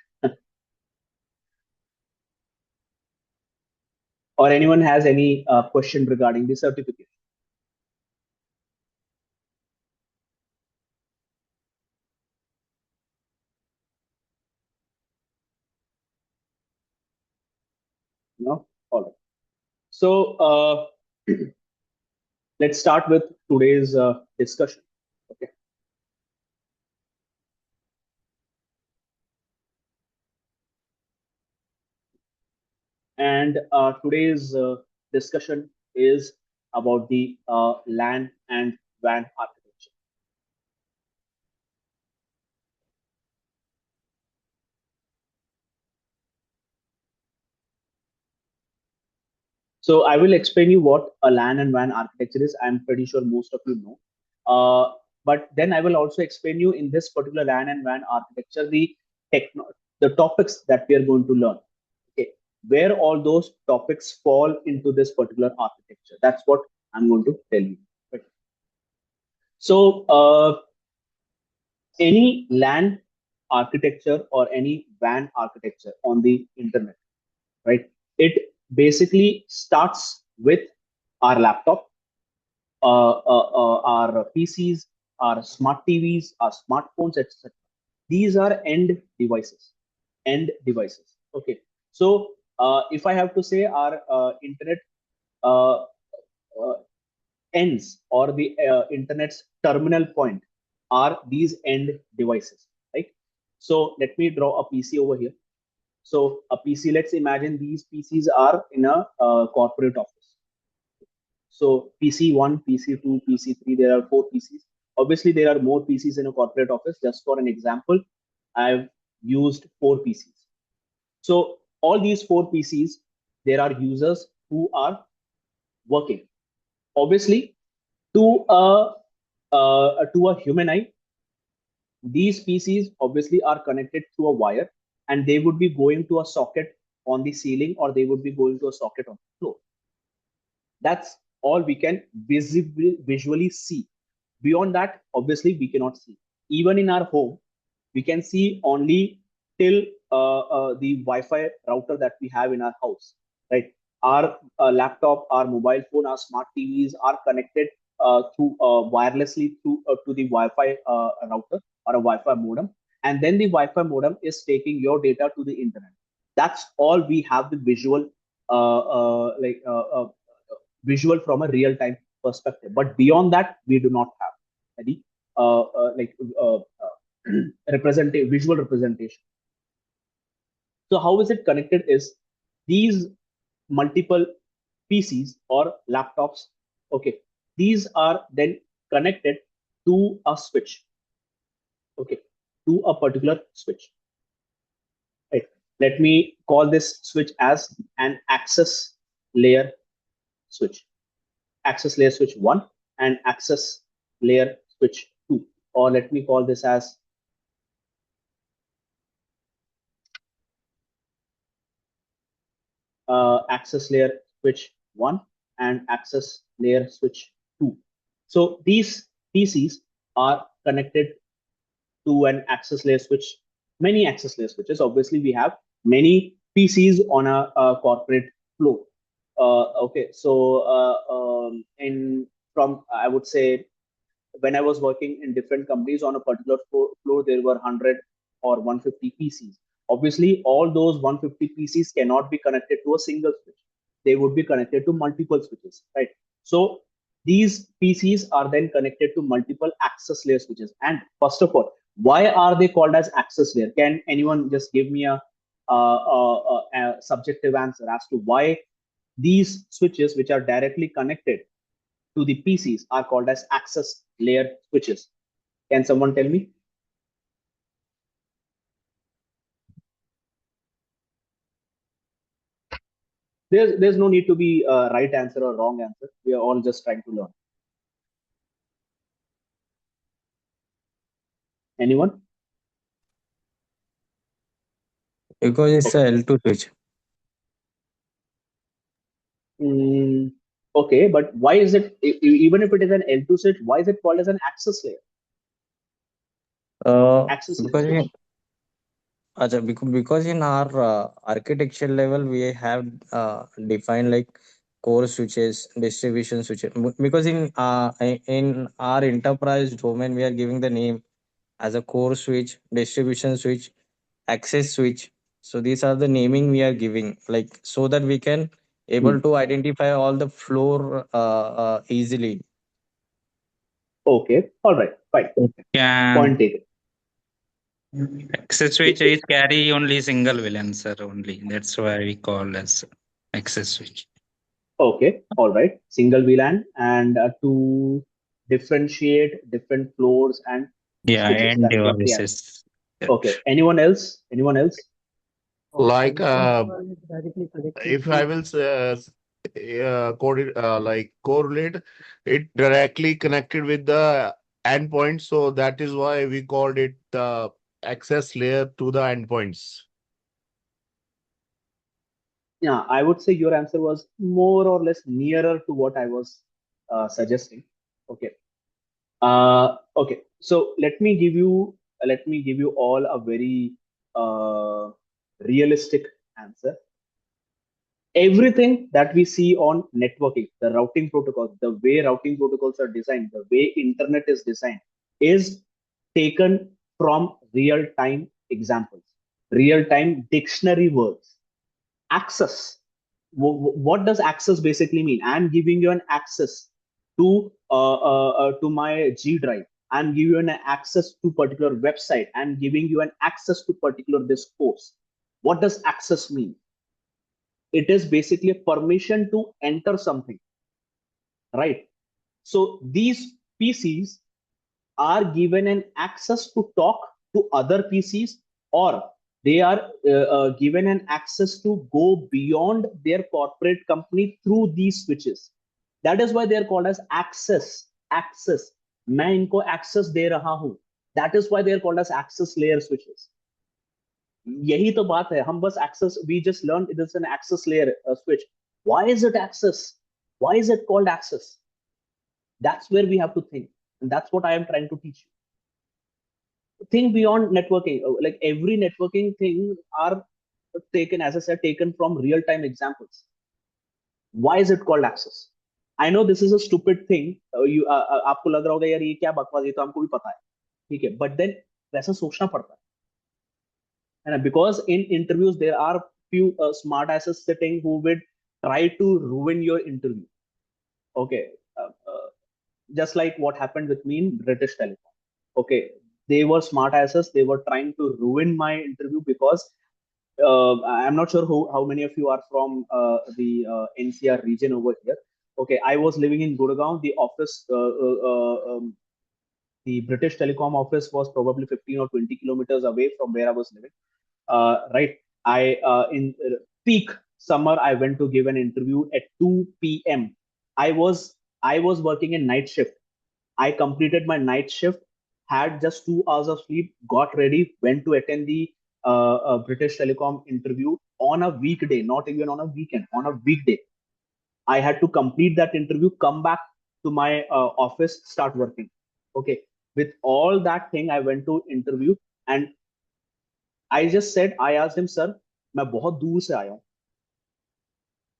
Or anyone has any question regarding the certificate? No? All right. So let's start with today's discussion. Okay. And today's discussion is about the LAN and WAN architecture. So I will explain you what a LAN and WAN architecture is. I'm pretty sure most of you know. But then I will also explain you in this particular LAN and WAN architecture the topics that we are going to learn. Okay, where all those topics fall into this particular architecture. That's what I'm going to tell you. Right. So any LAN architecture or any WAN architecture on the internet, right? It basically starts with our laptop, our PCs, our smart TVs, our smartphones, etc. These are end devices. End devices. Okay. So if I have to say our internet uh, uh, ends or the internet's terminal point are these end devices, right? So let me draw a PC over here. So a PC, let's imagine these PCs are in a corporate office. So PC1, PC2, PC3, there are 4 PCs. Obviously, there are more PCs in a corporate office. Just for an example, I've used 4 PCs. So all these 4 PCs, there are users who are working. Obviously, to a human eye, these PCs obviously are connected through a wire, and they would be going to a socket on the ceiling, or they would be going to a socket on the floor. That's all we can visually see. Beyond that, obviously, we cannot see. Even in our home, we can see only till the Wi-Fi router that we have in our house, right? Our laptop, our mobile phone, our smart TVs are connected through wirelessly through to the Wi-Fi router or a Wi-Fi modem, and then the Wi-Fi modem is taking your data to the internet. That's all we have the visual, visual from a real-time perspective. But beyond that, we do not have any like representative visual representation. So how is it connected? Is these multiple PCs or laptops? Okay, these are then connected to a switch. Okay, to a particular switch. Right. Let me call this switch as an access layer switch. Access layer switch 1 and access layer switch 2, or let me call this as access layer switch 1 and access layer switch 2. So these PCs are connected to an access layer switch, many access layer switches. Obviously, we have many PCs on a corporate floor. Okay, so in from I would say when I was working in different companies on a particular floor, there were 100 or 150 PCs. Obviously, all those 150 PCs cannot be connected to a single switch. They would be connected to multiple switches, right? So these PCs are then connected to multiple access layer switches. And first of all, why are they called as access layer? Can anyone just give me a subjective answer as to why these switches, which are directly connected to the PCs, are called as access layer switches? Can someone tell me? There's no need to be a right answer or wrong answer. We are all just trying to learn. Anyone? Because it's Okay. a L2 switch. Okay, but why is it, even if it is an L2 switch, why is it called as an access layer? Access layer Because switch. because in our architecture level we have defined like core switches, distribution switches. Because in our enterprise domain we are giving the name as a core switch, distribution switch, access switch. So these are the naming we are giving, like so that we can Hmm. able to identify all the floor easily. Okay, all right, fine. Point Can taken. access switch is carry only single VLAN, sir, only. That's why we call as access switch. Okay, all right. Single VLAN and to differentiate different floors and Yeah, switches. and That's what the answer. devices. Okay. Anyone else? Anyone else? Like Software is directly connected if I to. will correlate it directly connected with the endpoint, so that is why we called it the access layer to the endpoints. Yeah, I would say your answer was more or less nearer to what I was suggesting. Okay. Okay. So let me give you all a very realistic answer. Everything that we see on networking, the routing protocols, the way routing protocols are designed, the way internet is designed, is taken from real time examples, real time dictionary words. Access. What does access basically mean? I'm giving you an access to my G drive. I'm giving you an access to particular website. I'm giving you an access to particular this course. What does access mean? It is basically a permission to enter something, right? So these PCs are given an access to talk to other PCs, or they are given an access to go beyond their corporate company through these switches. That is why they are called as access. Access. मैं इनको access दे रहा हूं. That is why they are called as access layer switches. यही तो बात है. हम बस access. We just learned it is an access layer switch. Why is it access? Why is it called access? That's where we have to think, and that's what I am trying to teach you. Think beyond networking. Like every networking thing are taken, as I said, taken from real-time examples. Why is it called access? I know this is a stupid thing. आपको लग रहा होगा यार ये क्या बकवास, ये तो हमको भी पता है, ठीक है? But then वैसा सोचना पड़ता है, and because in interviews there are few smart asses sitting who would try to ruin your interview. Okay, just like what happened with me in British Telecom. Okay, they were smart asses. They were trying to ruin my interview because I'm not sure how many of you are from the NCR region over here. Okay, I was living in Gurgaon. The office, the British Telecom office was probably 15 or 20 kilometers away from where I was living. Right, I in peak summer I went to give an interview at 2 p.m. I was working in night shift. I completed my night shift, had just 2 hours of sleep, got ready, went to attend the British Telecom interview on a weekday, not even on a weekend, on a weekday. I had to complete that interview, come back to my office, start working. Okay, with all that thing, I went to interview, and I just said, I asked him, sir, मैं बहुत दूर से आया हूँ.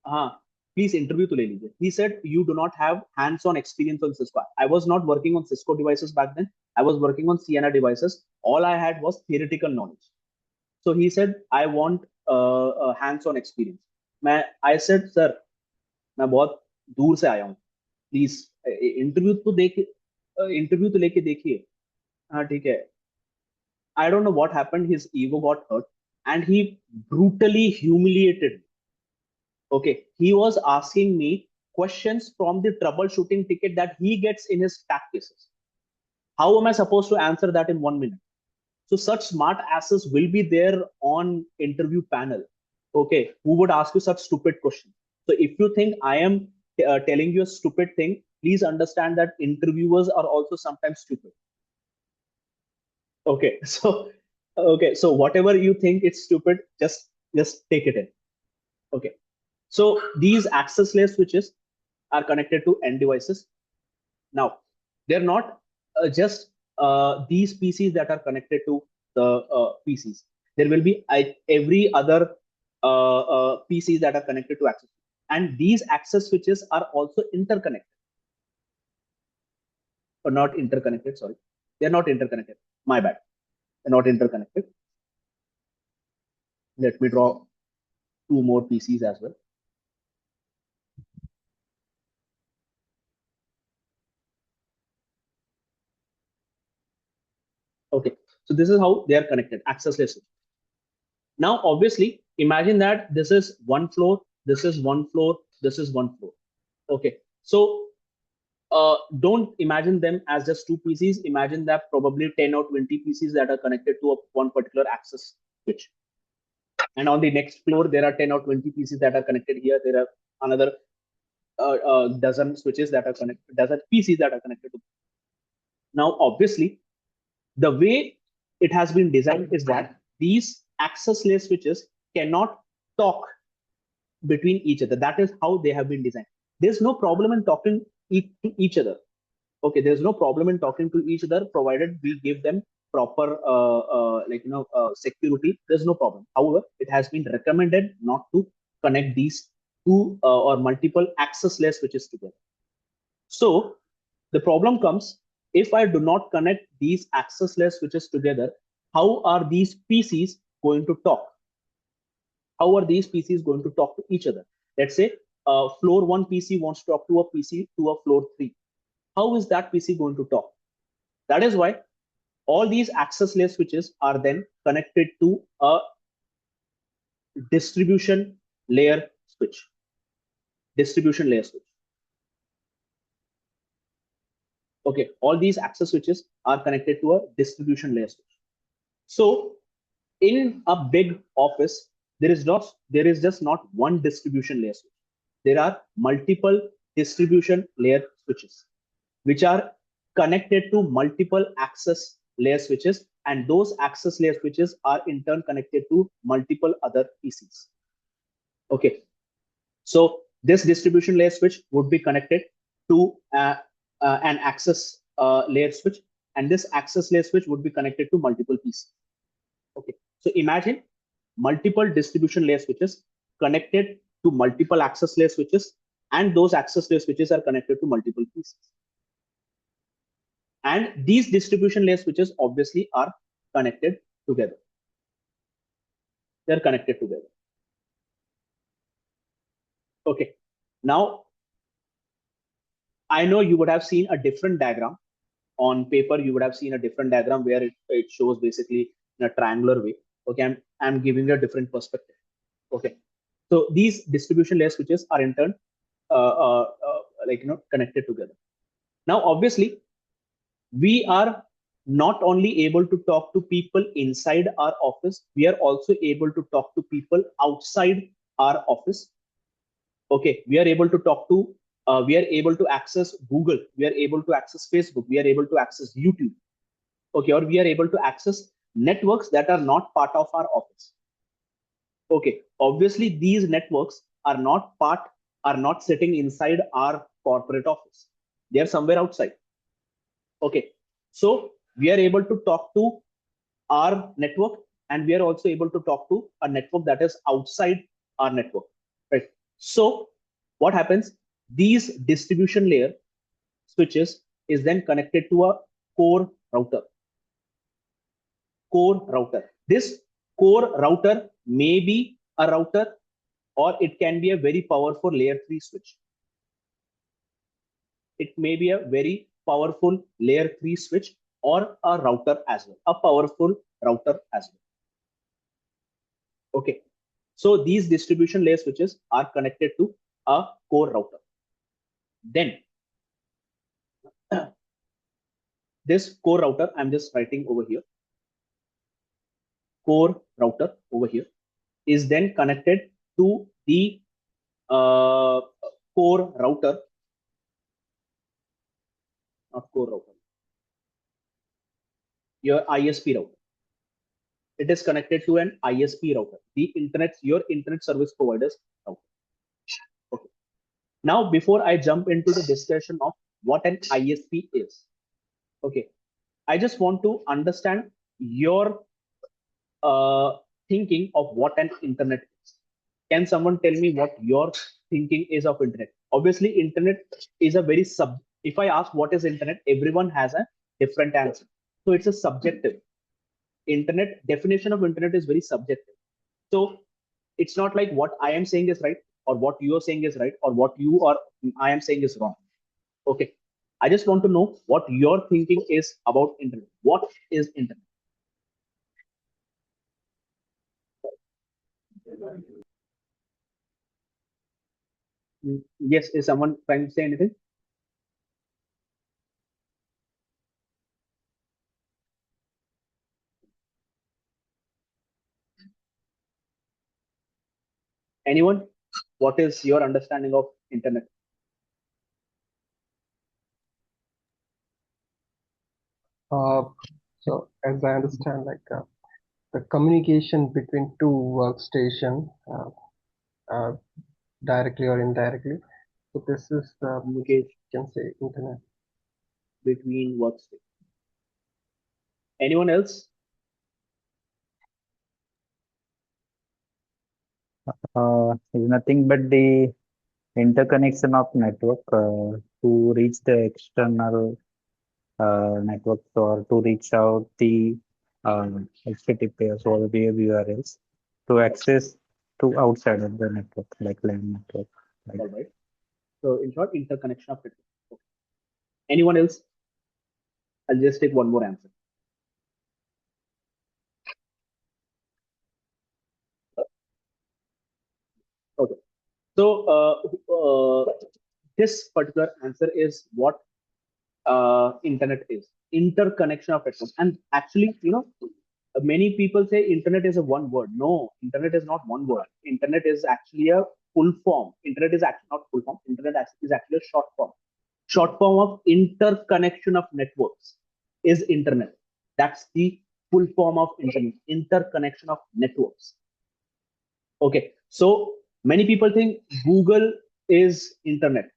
हाँ, please interview तो ले लीजिए. He said, you do not have hands-on experience on Cisco. I was not working on Cisco devices back then. I was working on CNR devices. All I had was theoretical knowledge. So he said, I want hands-on experience. I said, sir, मैं बहुत दूर से आया हूँ. Please interview तो लेके देखिए. हाँ ठीक है. I don't know what happened. His ego got hurt, and he brutally humiliated me. Okay, he was asking me questions from the troubleshooting ticket that he gets in his stack cases. How am I supposed to answer that in 1 minute? So such smart asses will be there on interview panel. Okay, who would ask you such stupid questions? So if you think I am telling you a stupid thing, please understand that interviewers are also sometimes stupid. Okay, so whatever you think it's stupid, just take it in. Okay, so these access layer switches are connected to end devices. Now, they're not just these PCs that are connected to the PCs. There will be every other PCs that are connected to access, and these access switches are also interconnected. Or not interconnected, sorry, they're not interconnected. My bad. Not interconnected. Let me draw 2 more PCs as well. Okay, so this is how they are connected, access layer switch. Now, obviously, imagine that this is one floor, this is one floor, this is one floor. Okay, so don't imagine them as just 2 PCs. Imagine that probably 10 or 20 PCs that are connected to one particular access switch. And on the next floor, there are 10 or 20 PCs that are connected here. There are another dozen switches that are connected, dozen PCs that are connected to. Now, obviously, the way it has been designed is that these access layer switches cannot talk between each other. That is how they have been designed. There's no problem in talking to each other. Okay, there's no problem in talking to each other provided we give them proper security. There's no problem. However, it has been recommended not to connect these 2 or multiple access layer switches together. So the problem comes, if I do not connect these access layer switches together, how are these PCs going to talk? How are these PCs going to talk to each other? Let's say floor 1 PC wants to talk to a PC to a floor 3. How is that PC going to talk? That is why all these access layer switches are then connected to a distribution layer switch. Distribution layer switch. Okay, all these access switches are connected to a distribution layer switch. So in a big office, there is just not one distribution layer switch. There are multiple distribution layer switches, which are connected to multiple access layer switches, and those access layer switches are in turn connected to multiple other PCs. Okay, so this distribution layer switch would be connected to an access layer switch, and this access layer switch would be connected to multiple PCs. Okay, so imagine multiple distribution layer switches connected to multiple access layer switches, and those access layer switches are connected to multiple PCs. And these distribution layer switches obviously are connected together. They're connected together. Okay, now I know you would have seen a different diagram on paper. You would have seen a different diagram where it shows basically in a triangular way. Okay, I'm giving you a different perspective. Okay, so these distribution layer switches are in turn connected together. Now, obviously, we are not only able to talk to people inside our office, we are also able to talk to people outside our office. Okay, we are able to talk to, we are able to access Google, we are able to access Facebook, we are able to access YouTube. Okay, or we are able to access networks that are not part of our office. Okay, obviously these networks are not sitting inside our corporate office. They are somewhere outside. Okay, so we are able to talk to our network, and we are also able to talk to a network that is outside our network, right? So what happens? These distribution layer switches is then connected to a core router. This core router may be a router, or it can be a very powerful layer 3 switch. It may be a very powerful layer 3 switch or a router as well, a powerful router as well. Okay, so these distribution layer switches are connected to a core router. Then this core router, I'm just writing over here, core router over here is then connected to the core router, not core router, your ISP router. It is connected to an ISP router, your internet service provider's router. Okay. Now, before I jump into the discussion of what an ISP is, okay, I just want to understand your thinking of what an internet is. Can someone tell me what your thinking is of internet? Obviously, internet is a very if I ask what is internet, everyone has a different answer. So it's a subjective. Internet definition of internet is very subjective. So it's not like what I am saying is right, or what you are saying is right, or what you or I am saying is wrong. Okay. I just want to know what your thinking is about internet. What is internet? Yes, is someone trying to say anything? Anyone? What is your understanding of internet? So as I understand, the communication between two workstation, directly or indirectly. So this is the Communication you can say internet. between workstations. Anyone else? Is nothing but the interconnection of network to reach the external networks or to reach out the HTTPS or the URLs to access to outside of the network, like LAN network. Like All right. So in short, interconnection of network. Okay. Anyone else? I'll just take one more answer. Okay. So this particular answer is what internet is. Interconnection of networks. And actually, many people say internet is a one word. No, internet is not one word. Internet is actually a full form. Internet is actually not full form. Internet is actually a short form. Short form of interconnection of networks is internet. That's the full form of internet. Interconnection of networks. Okay, so many people think Google is internet.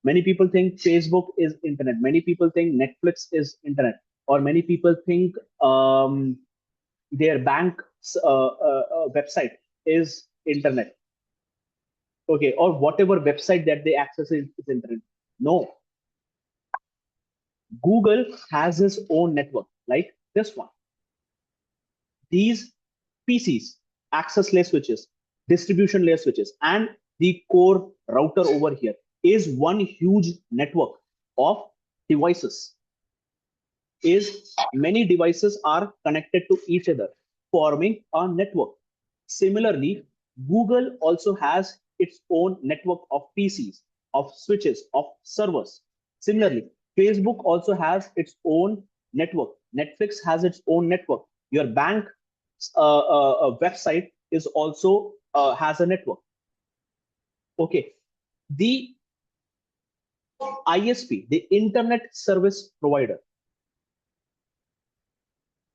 Many people think Facebook is internet. Many people think Netflix is internet, or many people think their bank website is internet. Okay, or whatever website that they access is internet. No, Google has its own network, like this one. These PCs, access layer switches, distribution layer switches, and the core router over here is one huge network of devices. Is many devices are connected to each other, forming a network. Similarly, Google also has its own network of PCs, of switches, of servers. Similarly, Facebook also has its own network. Netflix has its own network. Your bank website is also has a network. Okay, the ISP, the Internet Service Provider,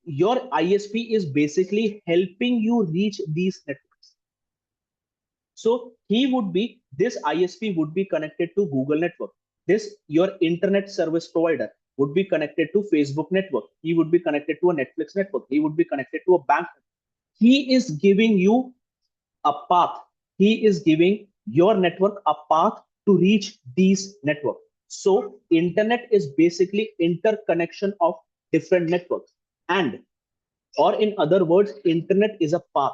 your ISP is basically helping you reach these networks. So this ISP would be connected to Google network. This, your internet service provider, would be connected to Facebook network. He would be connected to a Netflix network. He would be connected to a bank. He is giving you a path. He is giving your network a path to reach these networks. So internet is basically interconnection of different networks. And, or in other words, internet is a path.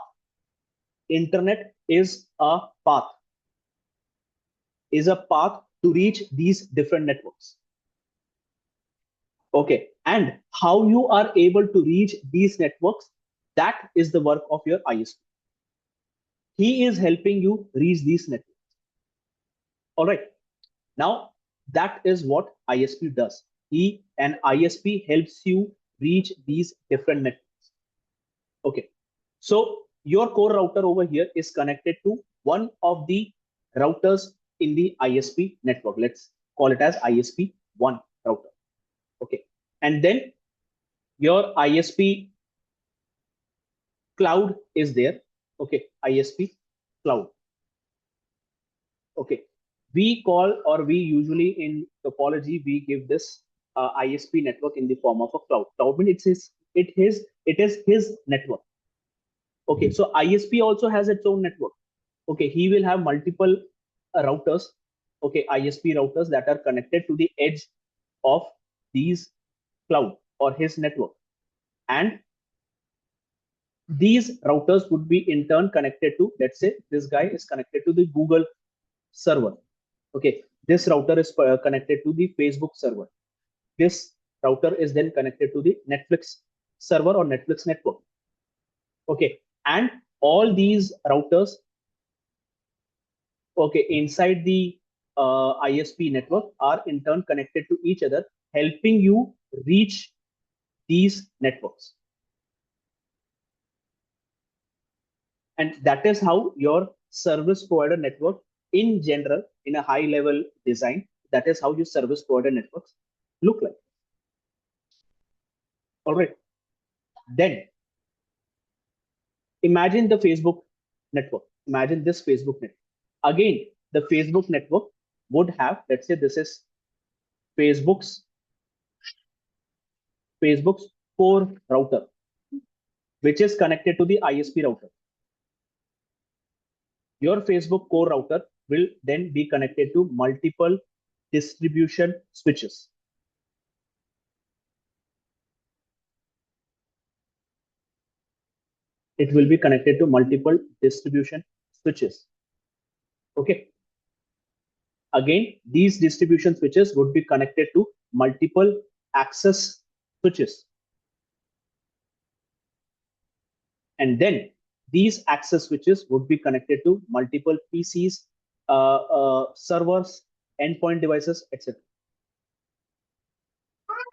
Internet is a path. Is a path to reach these different networks. Okay, and how you are able to reach these networks, that is the work of your ISP. He is helping you reach these networks. All right. Now, that is what ISP does. An ISP helps you reach these different networks. Okay. So your core router over here is connected to one of the routers in the ISP network. Let's call it as ISP 1 router. Okay. And then your ISP cloud is there. Okay. ISP cloud. Okay. We call, or we usually in topology, we give this ISP network in the form of a cloud. Cloud means it is his network. Okay, so ISP also has its own network. Okay, he will have multiple routers. Okay, ISP routers that are connected to the edge of these cloud or his network, and these routers would be in turn connected to, let's say this guy is connected to the Google server. Okay, this router is connected to the Facebook server. This router is then connected to the Netflix server or Netflix network. Okay, and all these routers, okay, inside the ISP network are in turn connected to each other, helping you reach these networks. And that is how your service provider network in general, in a high level design, that is how your service provider networks look like. All right. Then imagine the Facebook network. Imagine this Facebook network. Again, the Facebook network would have, let's say this is Facebook's core router, which is connected to the ISP router. Your Facebook core router will then be connected to multiple distribution switches. It will be connected to multiple distribution switches. Okay. Again, these distribution switches would be connected to multiple access switches. And then these access switches would be connected to multiple PCs, servers, endpoint devices, etc.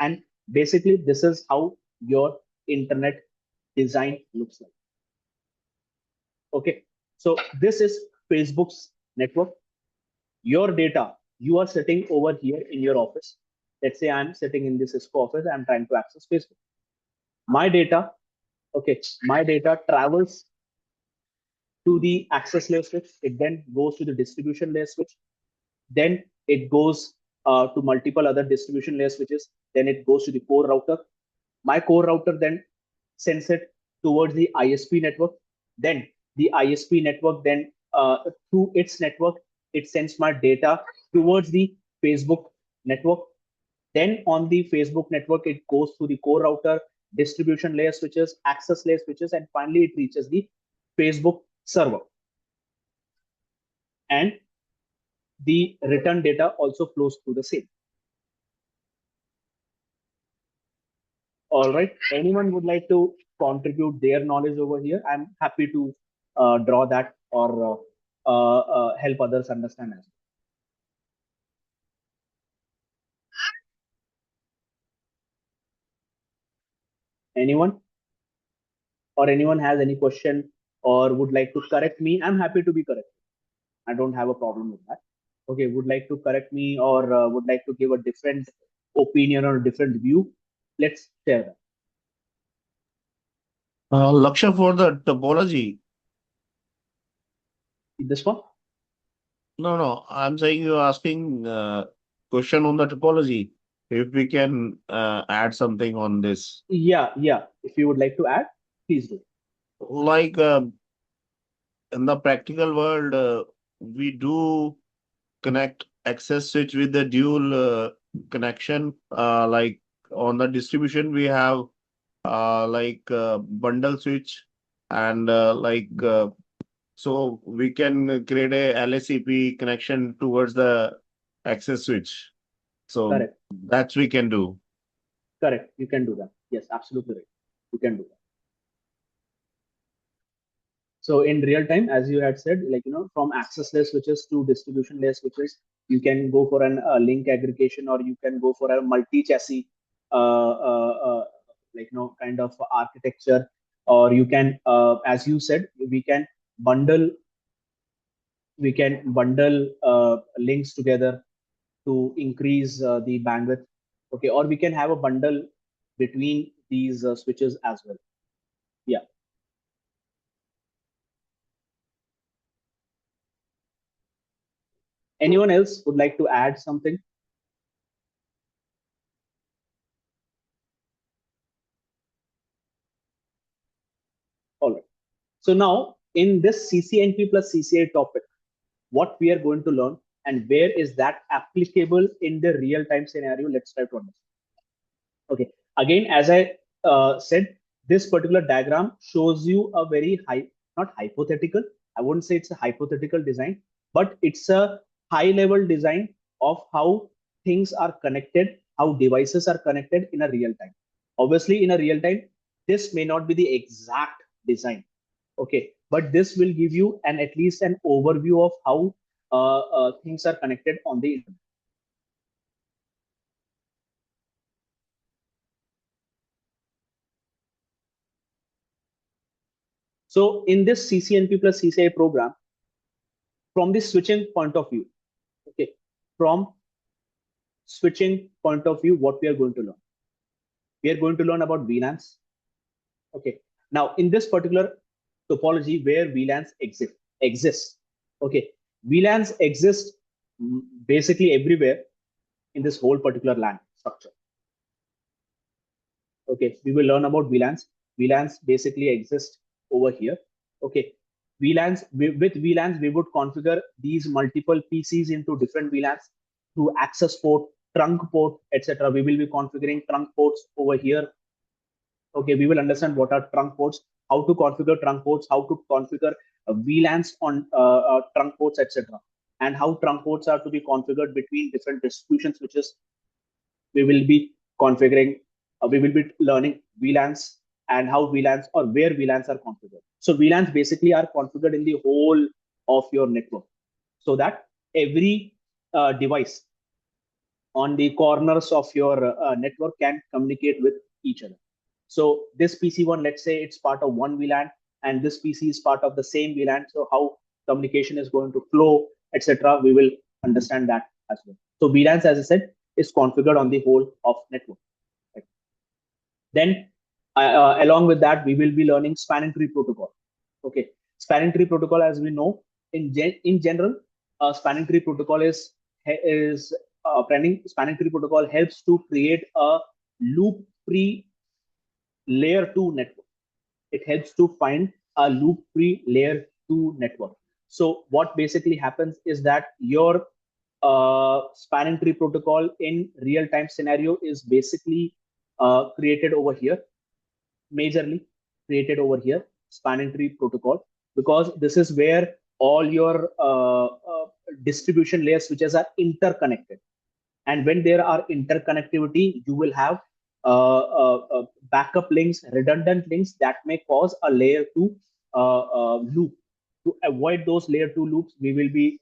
And basically, this is how your internet design looks like. Okay, so this is Facebook's network. Your data, you are sitting over here in your office. Let's say I'm sitting in this Cisco office, I'm trying to access Facebook. My data, okay, my data travels to the access layer switch. It then goes to the distribution layer switch. Then it goes to multiple other distribution layer switches. Then it goes to the core router. My core router then sends it towards the ISP network. Then the ISP network then through its network, it sends my data towards the Facebook network. Then on the Facebook network, it goes to the core router, distribution layer switches, access layer switches, and finally it reaches the Facebook server. And the return data also flows through the same. All right. Anyone would like to contribute their knowledge over here? I'm happy to draw that or help others understand as well. Anyone? Or anyone has any question or would like to correct me? I'm happy to be corrected. I don't have a problem with that. Okay, would like to correct me or would like to give a different opinion or a different view? Let's share that. Laksha, for the topology. This one? No, I'm saying you're asking question on the topology. If we can add something on this. Yeah. If you would like to add, please do. Like in the practical world, we do connect access switch with the dual connection. Like on the distribution, we have bundle switch and so we can create a LACP connection towards the access switch. So Correct. that we can do. Correct. You can do that. Yes, absolutely right. You can do that. So in real time, as you had said, like, from access layer switches to distribution layer switches, you can go for an link aggregation, or you can go for a multi-chassis, kind of architecture, or you can, as you said, bundle, we can bundle links together to increase the bandwidth. Okay, or we can have a bundle between these switches as well. Yeah. Anyone else would like to add something? All right. So now in this CCNP plus CCIE topic, what we are going to learn and where is that applicable in the real time scenario? Let's try to understand. Okay. Again, as I said, this particular diagram shows you a very not hypothetical. I wouldn't say it's a hypothetical design, but it's a high level design of how things are connected, how devices are connected in a real time. Obviously, in a real time, this may not be the exact design. Okay, but this will give you at least an overview of how things are connected on the internet. So in this CCNP plus CCIE program, from the switching point of view, okay, from switching point of view, what we are going to learn? We are going to learn about VLANs. Okay, now in this particular topology where VLANs exists, okay, VLANs exist basically everywhere in this whole particular LAN structure. Okay, we will learn about VLANs. VLANs basically exist over here. Okay, VLANs, with VLANs, we would configure these multiple PCs into different VLANs through access port, trunk port, etc. We will be configuring trunk ports over here. Okay, we will understand what are trunk ports, how to configure trunk ports, how to configure VLANs on trunk ports, etc. And how trunk ports are to be configured between different distribution switches. We will be configuring, we will be learning VLANs and how VLANs or where VLANs are configured. So VLANs basically are configured in the whole of your network so that every device on the corners of your network can communicate with each other. So this PC1, let's say it's part of one VLAN, and this PC is part of the same VLAN. So how communication is going to flow, etc. We will understand that as well. So VLANs, as I said, is configured on the whole of network. Right? Then along with that, we will be learning spanning tree protocol. Okay, spanning tree protocol, as we know, in general, spanning tree protocol is spanning tree protocol helps to create a loop-free layer 2 network. It helps to find a loop-free layer 2 network. So what basically happens is that your spanning tree protocol in real-time scenario is basically created over here, majorly created over here, spanning tree protocol, because this is where all your distribution layer switches are interconnected. And when there are interconnectivity, you will have backup links, redundant links that may cause a layer 2 loop. To avoid those layer 2 loops, we will be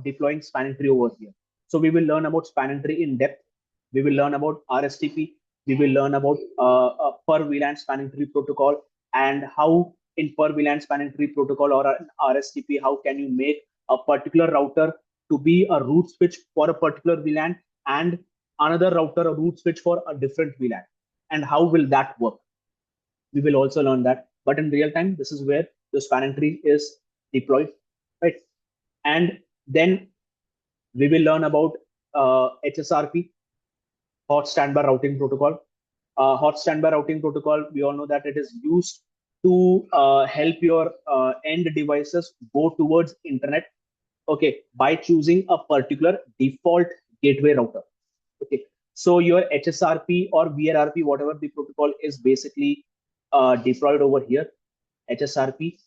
deploying spanning tree over here. So we will learn about spanning tree in depth. We will learn about RSTP. We will learn about per VLAN spanning tree protocol, and how in per VLAN spanning tree protocol or an RSTP, how can you make a particular router to be a root switch for a particular VLAN, and another router a root switch for a different VLAN, and how will that work? We will also learn that. But in real time, this is where the spanning tree is deployed, right? And then we will learn about HSRP, hot standby routing protocol. Hot standby routing protocol, we all know that it is used to help your end devices go towards internet, okay, by choosing a particular default gateway router. Okay, so your HSRP or VRRP, whatever the protocol is basically deployed over here, HSRP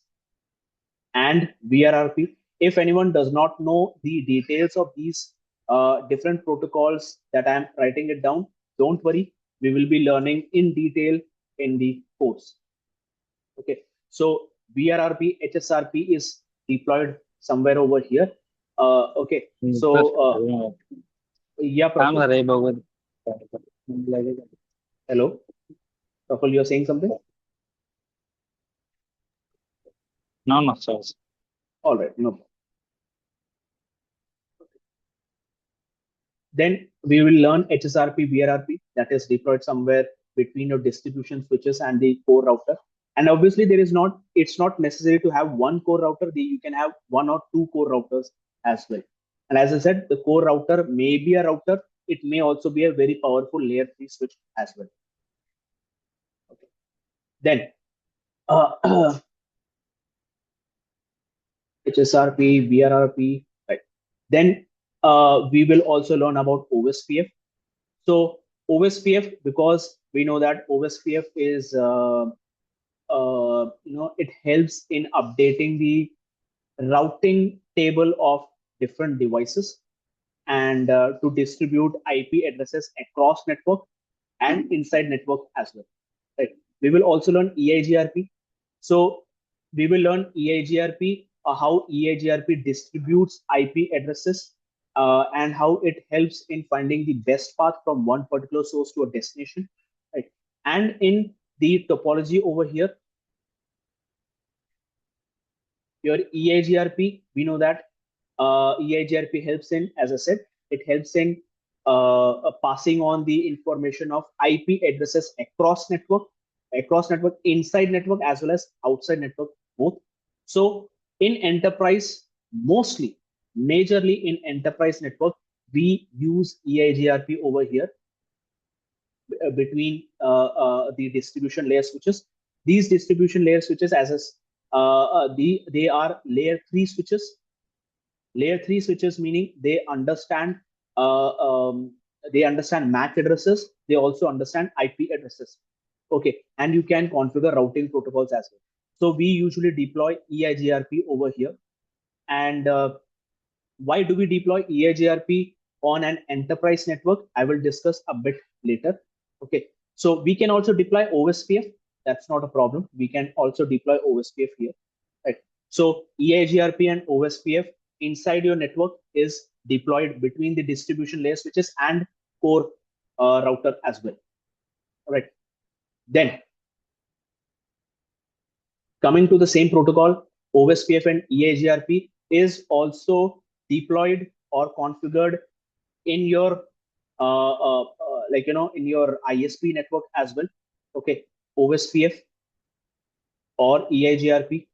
and VRRP. If anyone does not know the details of these different protocols that I'm writing it down, don't worry, we will be learning in detail in the course. Okay, so VRRP, HSRP is deployed somewhere over here. Okay, so yeah, Praful. Hello, Praful, you're saying something? No, sir. All right, no. Then we will learn HSRP, VRRP, that is deployed somewhere between your distribution switches and the core router. And obviously, it's not necessary to have one core router. You can have one or two core routers as well. And as I said, the core router may be a router. It may also be a very powerful layer 3 switch as well. Okay. Then HSRP, VRRP, right? Then we will also learn about OSPF. So OSPF, because we know that OSPF is it helps in updating the routing table of different devices, and to distribute IP addresses across network and inside network as well. Right. We will also learn EIGRP. So we will learn EIGRP, how EIGRP distributes IP addresses, and how it helps in finding the best path from one particular source to a destination. Right. And in the topology over here, your EIGRP, we know that EIGRP helps in, as I said, it helps in passing on the information of IP addresses across network, inside network as well as outside network, both. So in enterprise, majorly in enterprise network, we use EIGRP over here between the distribution layer switches. These distribution layer switches, they are layer 3 switches. Layer 3 switches meaning they understand MAC addresses. They also understand IP addresses. Okay, and you can configure routing protocols as well. So we usually deploy EIGRP over here. And why do we deploy EIGRP on an enterprise network? I will discuss a bit later. Okay, so we can also deploy OSPF. That's not a problem. We can also deploy OSPF here. Right. So EIGRP and OSPF inside your network is deployed between the distribution layer switches and core router as well. All right. Then coming to the same protocol, OSPF and EIGRP is also deployed or configured in your in your ISP network as well. Okay, OSPF or EIGRP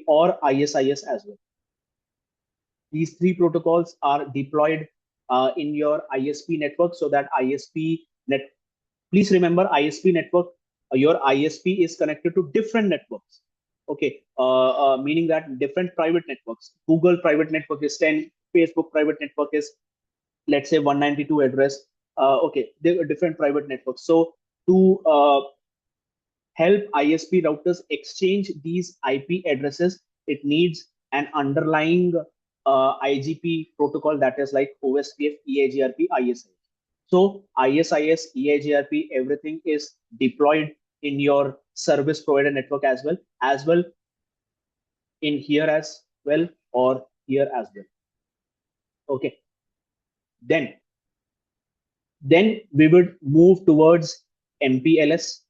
or ISIS as well. These three protocols are deployed in your ISP network, so that ISP net. Please remember, ISP network. Your ISP is connected to different networks. Okay, meaning that different private networks. Google private network is 10. Facebook private network is, let's say, 192 address. Okay, there are different private networks. So to help ISP routers exchange these IP addresses, it needs an underlying IGP protocol, that is like OSPF, EIGRP, ISIS. So ISIS, EIGRP, everything is deployed in your service provider network as well in here as well, or here as well. Okay. Then we would move towards MPLS,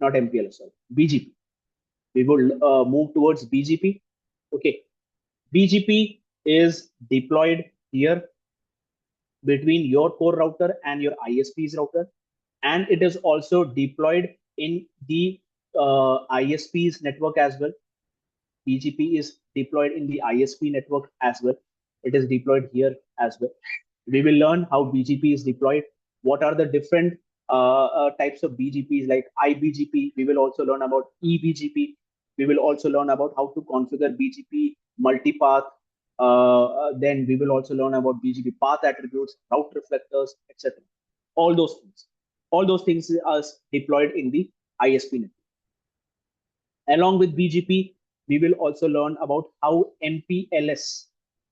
not MPLS, sorry, BGP. We will move towards BGP. Okay, BGP is deployed here between your core router and your ISP's router, and it is also deployed in the ISP's network as well. BGP is deployed in the ISP network as well. It is deployed here as well. We will learn how BGP is deployed. What are the different types of BGPs, like iBGP. We will also learn about eBGP. We will also learn about how to configure BGP multipath. Then we will also learn about BGP path attributes, route reflectors, etc. All those things. All those things are deployed in the ISP network. Along with BGP, we will also learn about how MPLS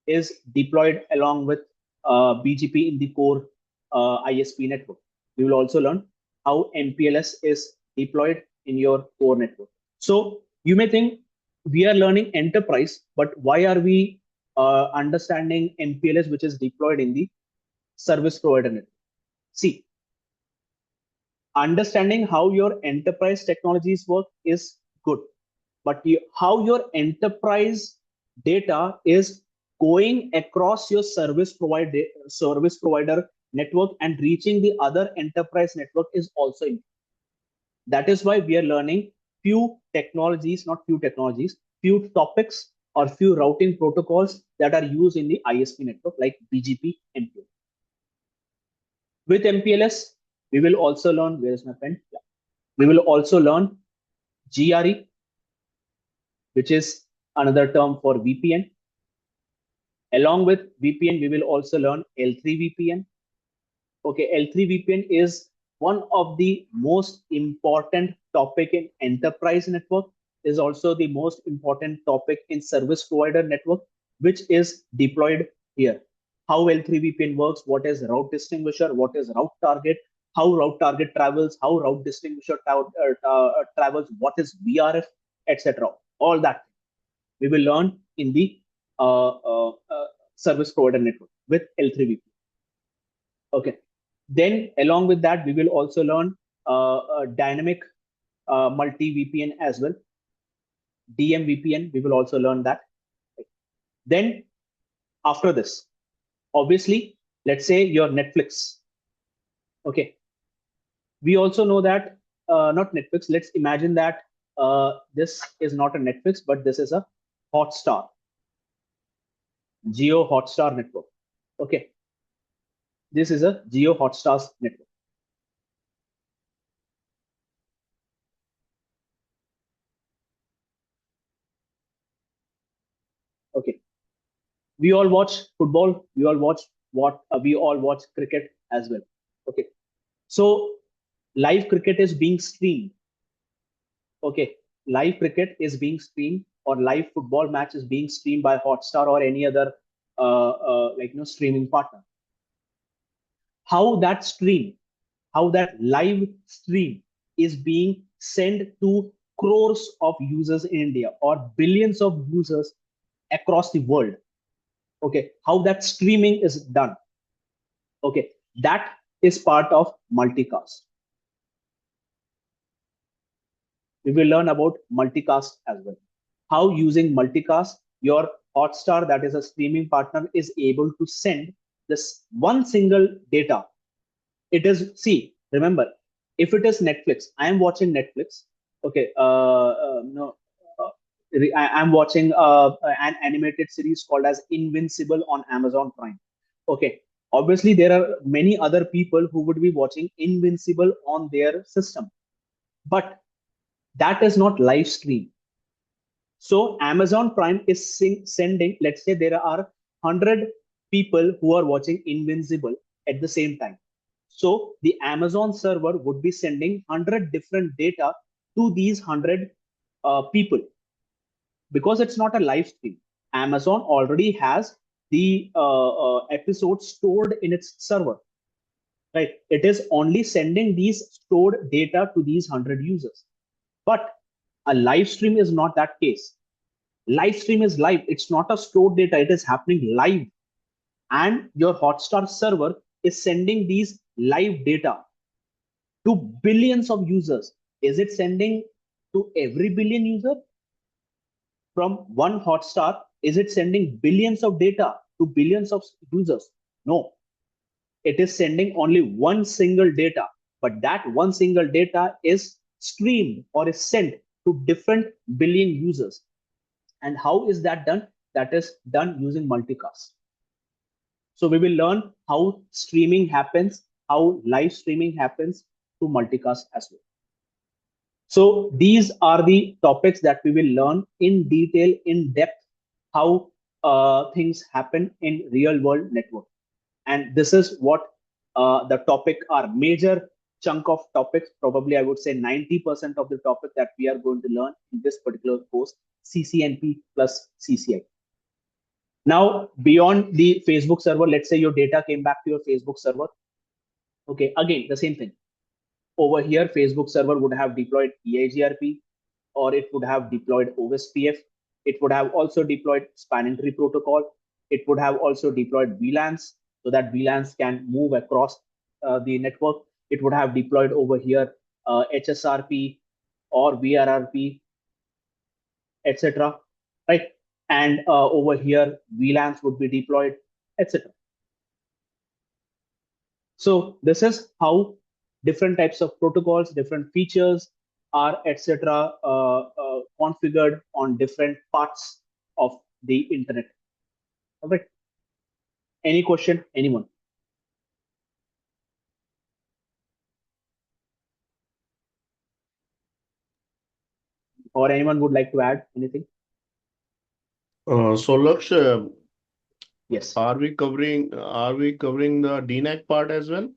is deployed along with BGP in the core ISP network. We will also learn how MPLS is deployed in your core network. So you may think we are learning enterprise, but why are we understanding MPLS, which is deployed in the service provider network? See, understanding how your enterprise technologies work is good, but how your enterprise data is going across your service provider network and reaching the other enterprise network is also important. That is why we are learning few topics or few routing protocols that are used in the ISP network, like BGP, MPLS. With MPLS, we will also learn, where is my pen? Yeah. We will also learn GRE, which is another term for VPN. Along with VPN, we will also learn L3 VPN. Okay, L3 VPN is one of the most important topic in enterprise network, is also the most important topic in service provider network, which is deployed here. How L3 VPN works, what is route distinguisher, what is route target, how route target travels, how route distinguisher travels, what is VRF, etc. All that we will learn in the service provider network with L3 VPN. Okay. Then along with that, we will also learn dynamic multi-VPN as well. DMVPN, we will also learn that. Then after this, obviously, let's say your Netflix. Okay. We also know that, not Netflix, let's imagine that this is not a Netflix, but this is a Hotstar, Geo Hotstar network. Okay. This is a Geo Hotstar network. Okay. We all watch football. We all watch cricket as well. Okay. So live cricket is being streamed. Okay. Live cricket is being streamed, or live football match is being streamed by Hotstar or any other streaming partner. How that live stream is being sent to crores of users in India or billions of users across the world. Okay, how that streaming is done. Okay, that is part of multicast. We will learn about multicast as well. How using multicast, your Hotstar, that is a streaming partner, is able to send this one single data. It is, see, remember, if it is Netflix, I am watching Netflix. Okay, no, uh, I'm watching an animated series called as Invincible on Amazon Prime. Okay, obviously there are many other people who would be watching Invincible on their system, but that is not live stream. So Amazon Prime is sending, let's say there are 100 people who are watching Invincible at the same time. So the Amazon server would be sending 100 different data to these 100 people, because it's not a live stream. Amazon already has the episodes stored in its server, right? It is only sending these stored data to these 100 users. But a live stream is not that case. Live stream is live. It's not a stored data. It is happening live. And your Hotstar server is sending these live data to billions of users. Is it sending to every billion user? From one Hotstar, is it sending billions of data to billions of users? No, it is sending only one single data, but that one single data is streamed or is sent to different billion users. And how is that done? That is done using multicast. So we will learn how streaming happens, how live streaming happens to multicast as well. So these are the topics that we will learn in detail, in depth, how things happen in real world network. And this is what the topic, our major chunk of topics, probably I would say 90% of the topic that we are going to learn in this particular course, CCNP plus CCI. Now, beyond the Facebook server, let's say your data came back to your Facebook server. Okay, again, the same thing. Over here, Facebook server would have deployed EIGRP, or it would have deployed OSPF. It would have also deployed spanning tree protocol. It would have also deployed VLANs, so that VLANs can move across the network. It would have deployed over here HSRP or VRRP, etc. Right? And over here, VLANs would be deployed, etc. So this is how different types of protocols, different features are, etc., configured on different parts of the internet. All right. Any question? Anyone? Or anyone would like to add anything? So Laksh, Yes. are we covering the DNAC part as well?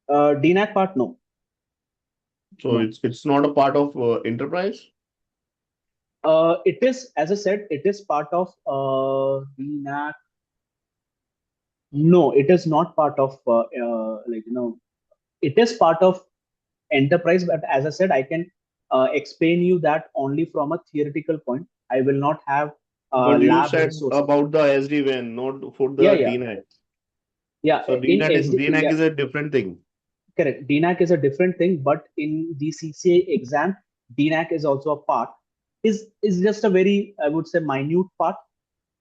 DNAC part, no. So No. it's not a part of enterprise. It is, as I said, it is part of DNAC. No, it is not part of it is part of enterprise, but as I said, I can explain you that only from a theoretical point. I will not have But you lab said resources. about the SD-WAN, not for Yeah, the yeah, DNAC. yeah. So In SD, DNAC yeah, is a different thing. correct. DNAC is a different thing, but in the CCA exam, DNAC is also a part. Is just a very, I would say, minute part.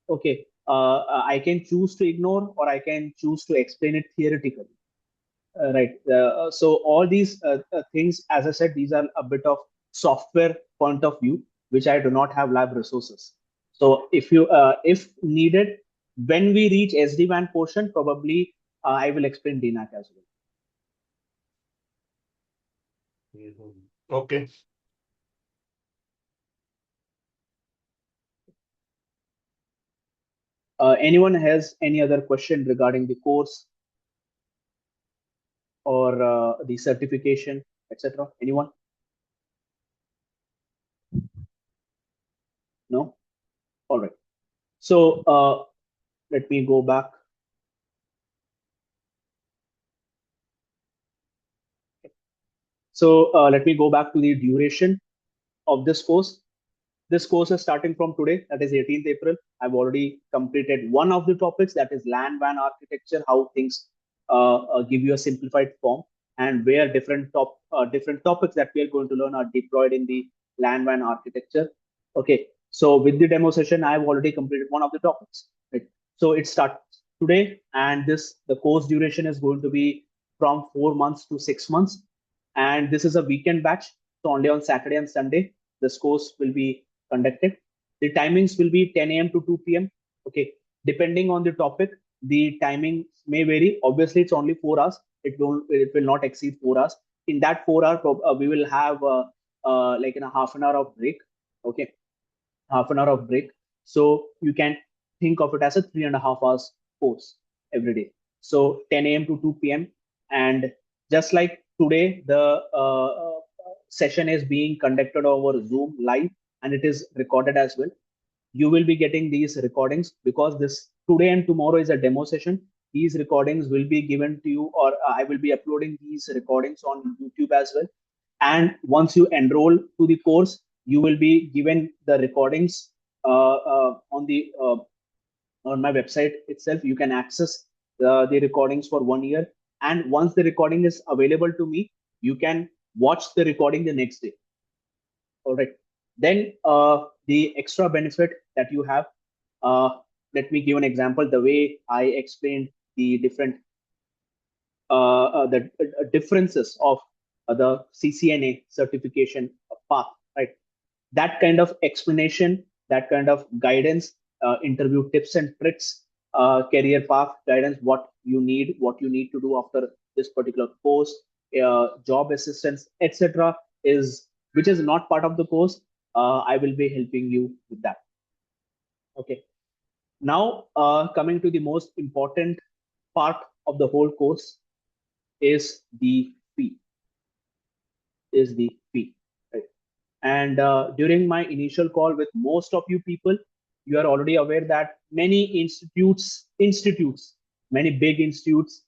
Okay, I can choose to ignore, or I can choose to explain it theoretically. Right. So all these things, as I said, these are a bit of software point of view, which I do not have lab resources. So if needed, when we reach SD-WAN portion, probably I will explain DNAC as well. Okay. Anyone has any other question regarding the course or the certification, etc.? Anyone? No? All right. So let me go back. So let me go back to the duration of this course. this course is starting from today, that is 18th April. I've already completed one of the topics, that is WAN architecture, how things give you a simplified form, and where different topics that we are going to learn are deployed in the WAN architecture. Okay, so with the demo session, I've already completed one of the topics. Right? So it starts today, and the course duration is going to be from 4 months to 6 months, and this is a weekend batch. So only on Saturday and Sunday this course will be conducted. The timings will be 10 a.m. to 2 p.m. Okay, depending on the topic, the timing may vary. Obviously, it's only 4 hours. It will not exceed 4 hours. In that 4 hour, we will have like in a half an hour of break. Okay, half an hour of break. So you can think of it as a 3.5 hours course every day. So 10 a.m. to 2 p.m. And just like today, the session is being conducted over Zoom live, and it is recorded as well. You will be getting these recordings because this today and tomorrow is a demo session. These recordings will be given to you, or I will be uploading these recordings on YouTube as well. And once you enroll to the course, you will be given the recordings on my website itself. You can access the recordings for 1 year, and once the recording is available to me, you can watch the recording the next day. All right, then the extra benefit that you have, let me give an example. The way I explained the differences of the CCNA certification path, right? That kind of explanation, that kind of guidance, interview tips and tricks, career path guidance, what you need to do after this particular course, job assistance, etc., is which is not part of the course. I will be helping you with that. Okay. Now, coming to the most important part of the whole course is the fee. Right? And during my initial call with most of you people, you are already aware that many many big institutes,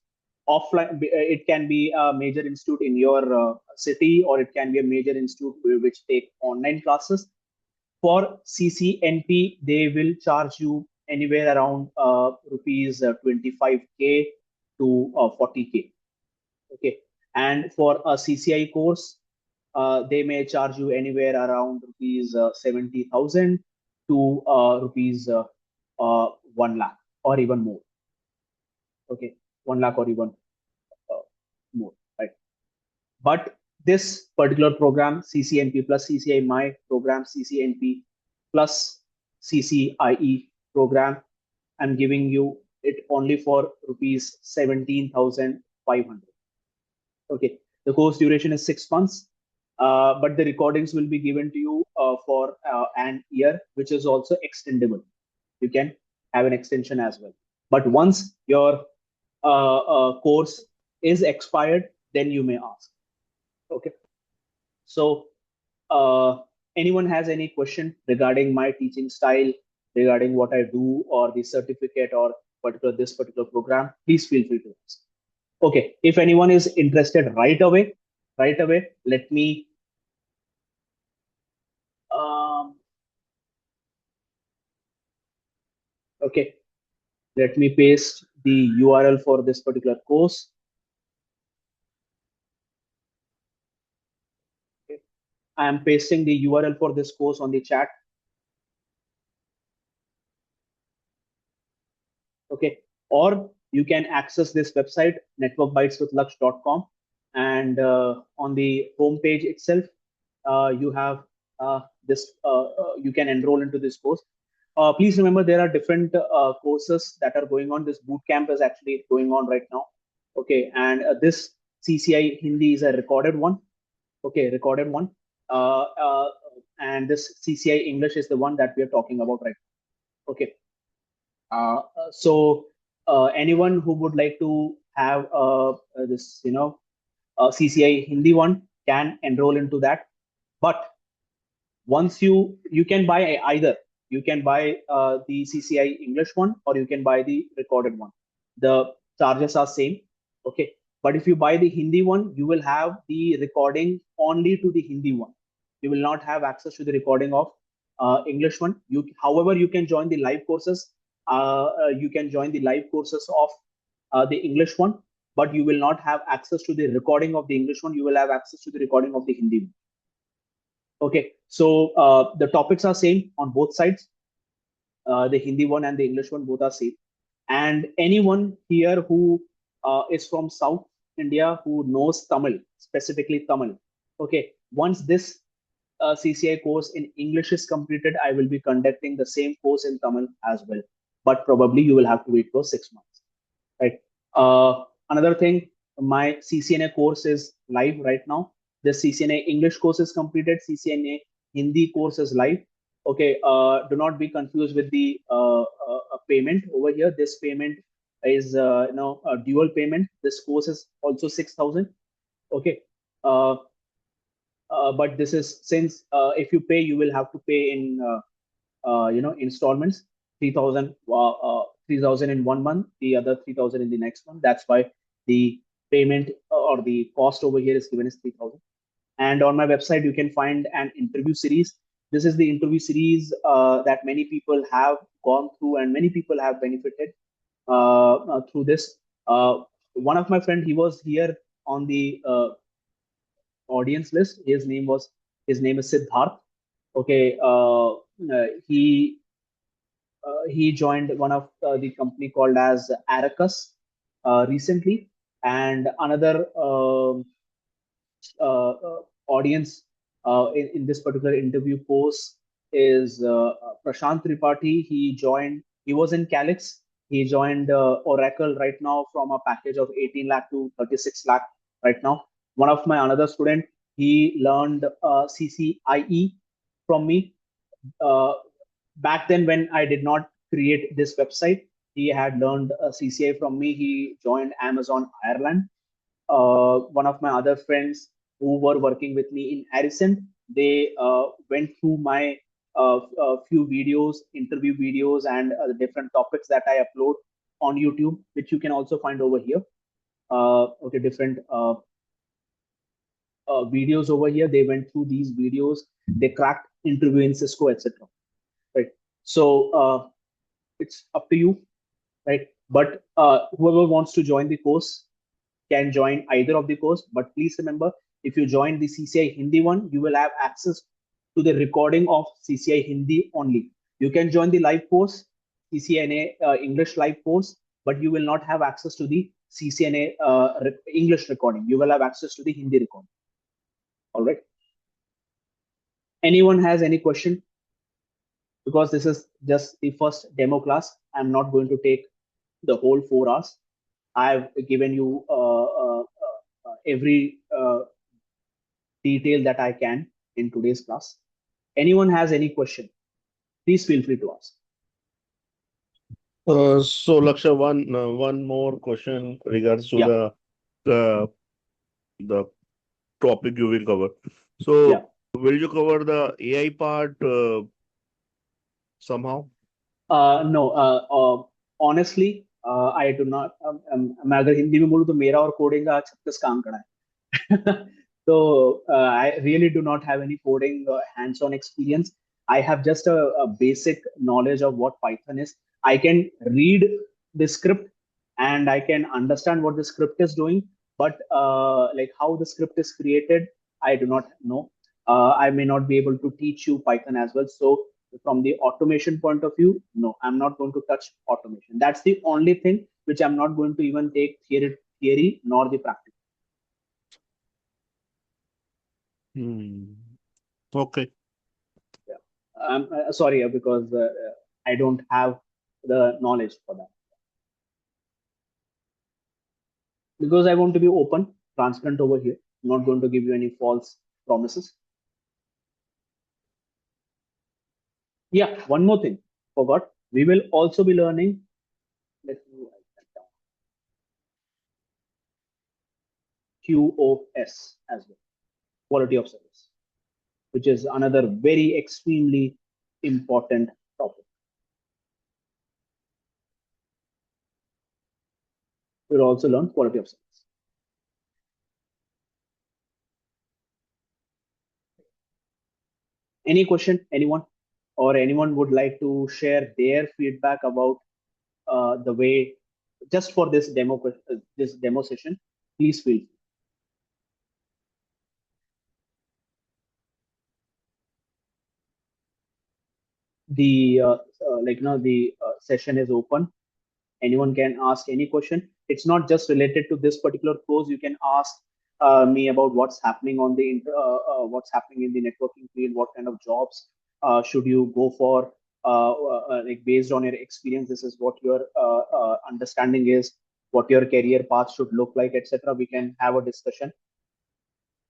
offline, it can be a major institute in your city, or it can be a major institute which take online classes. For CCNP, they will charge you anywhere around rupees 25K to 40K. Okay, and for a CCI course, they may charge you anywhere around rupees 70,000 to rupees 1 lakh or even more. Okay, 1 lakh or even more, right? But this particular program, CCNP plus CCI, my program, CCNP plus CCIE program, I'm giving you it only for rupees 17,500. Okay, the course duration is 6 months, but the recordings will be given to you for an year, which is also extendable. You can have an extension as well. But once your course is expired, then you may ask. Okay. So anyone has any question regarding my teaching style, regarding what I do, or the certificate, or this particular program, please feel free to ask. Okay, if anyone is interested right away, let me okay, let me paste the URL for this particular course. Okay. I am pasting the URL for this course on the chat. Okay, or you can access this website, networkbyteswithlaksh.com, and on the home page itself, you have you can enroll into this course. Please remember, there are different courses that are going on. This boot camp is actually going on right now. Okay, and this CCI Hindi is a recorded one. Okay, recorded one. And this CCI English is the one that we are talking about right now. Okay. So anyone who would like to have this, CCI Hindi one can enroll into that. But once you can buy either, you can buy the CCI English one, or you can buy the recorded one. The charges are same. Okay, but if you buy the Hindi one, you will have the recording only to the Hindi one. You will not have access to the recording of English one. However, you can join the live courses. You can join the live courses of the English one, but you will not have access to the recording of the English one. You will have access to the recording of the Hindi one. Okay, so the topics are same on both sides. The Hindi one and the English one both are same. And anyone here who is from South India who knows Tamil, specifically Tamil, okay, once this CCI course in English is completed, I will be conducting the same course in Tamil as well. But probably you will have to wait for 6 months, right? Another thing, my CCNA course is live right now. The CCNA English course is completed. CCNA Hindi course is live. Okay, do not be confused with the payment over here. This payment is a dual payment. This course is also 6,000. Okay, but this is since if you pay, you will have to pay in installments. 3,000 3,000 in 1 month, the other 3,000 in the next month. That's why the payment or the cost over here is given as 3,000. And on my website, you can find an interview series. This is the interview series that many people have gone through and many people have benefited through this. One of my friend, he was here on the audience list. His name is Siddharth. Okay, he joined one of the company called as Aracus recently, and another audience in this particular interview course is Prashant Tripathi. He was in Calix. He joined Oracle right now from a package of 18 lakh to 36 lakh right now. One of my another student, he learned CCIE from me. Back then when I did not create this website, he had learned CCI from me. He joined Amazon Ireland. One of my other friends who were working with me in Harrison, they went through my few videos, interview videos, and the different topics that I upload on YouTube, which you can also find over here. Okay, different videos over here. They went through these videos. They cracked interview in Cisco, etc. Right. So it's up to you, right? But whoever wants to join the course can join either of the course. But please remember, if you join the CCI Hindi one, you will have access to the recording of CCI Hindi only. You can join the live course, CCNA English live course, but you will not have access to the CCNA English recording. You will have access to the Hindi recording. All right. Anyone has any question? Because this is just the first demo class, I'm not going to take the whole 4 hours. I've given you every detail that I can in today's class. Anyone has any question, please feel free to ask. So Laksha, one more question regards to Yeah. the topic you will cover. So Yeah. will you cover the AI part somehow? No, honestly, I do not. मैं अगर हिंदी में बोलूँ तो मेरा और coding का 36 का आंकड़ा है. So I really do not have any coding hands-on experience. I have just a basic knowledge of what Python is. I can read the script and I can understand what the script is doing, but like how the script is created, I do not know. I may not be able to teach you Python as well. So from the automation point of view, no, I'm not going to touch automation. That's the only thing which I'm not going to even take theory nor the practice. Okay. Yeah. I'm sorry because I don't have the knowledge for that. Because I want to be open, transparent over here. I'm not going to give you any false promises. Yeah, one more thing. Forgot. We will also be learning. Let me write that down. QoS as well. Quality of service, which is another very extremely important topic. We'll also learn quality of service. Any question, anyone? or anyone would like to share their feedback about the way, just for this demo session, please feel free. The session is open. Anyone can ask any question. It's not just related to this particular course. You can ask me about what's happening on the what's happening in the networking field, what kind of jobs should you go for, like based on your experience. This is what your understanding is, what your career path should look like, etc. We can have a discussion.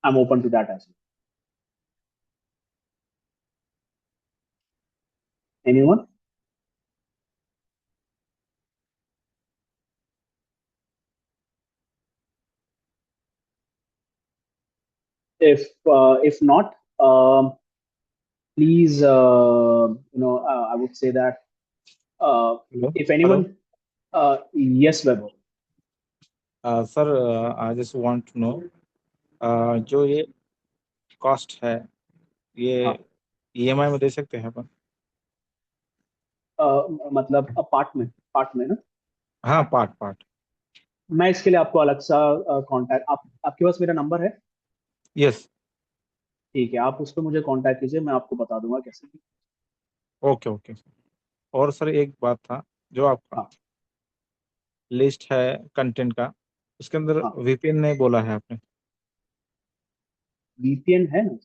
I'm open to that as well. Anyone? If not, please, I would say that Hello. if anyone, yes, Weber. Sir I just want to know जो ये cost है ये हाँ। EMI में दे सकते हैं अपन? मतलब part में ना? हाँ, पार्ट मैं इसके लिए आपको अलग सा कांटेक्ट, आपके पास मेरा नंबर है? यस। ठीक है, आप उस पर मुझे कांटेक्ट कीजिए, मैं आपको बता दूंगा कैसे। Okay okay. और सर एक बात था, जो आपका हाँ। लिस्ट है कंटेंट का, उसके अंदर हाँ। वीपीएन नहीं बोला है आपने? वीपीएन है ना,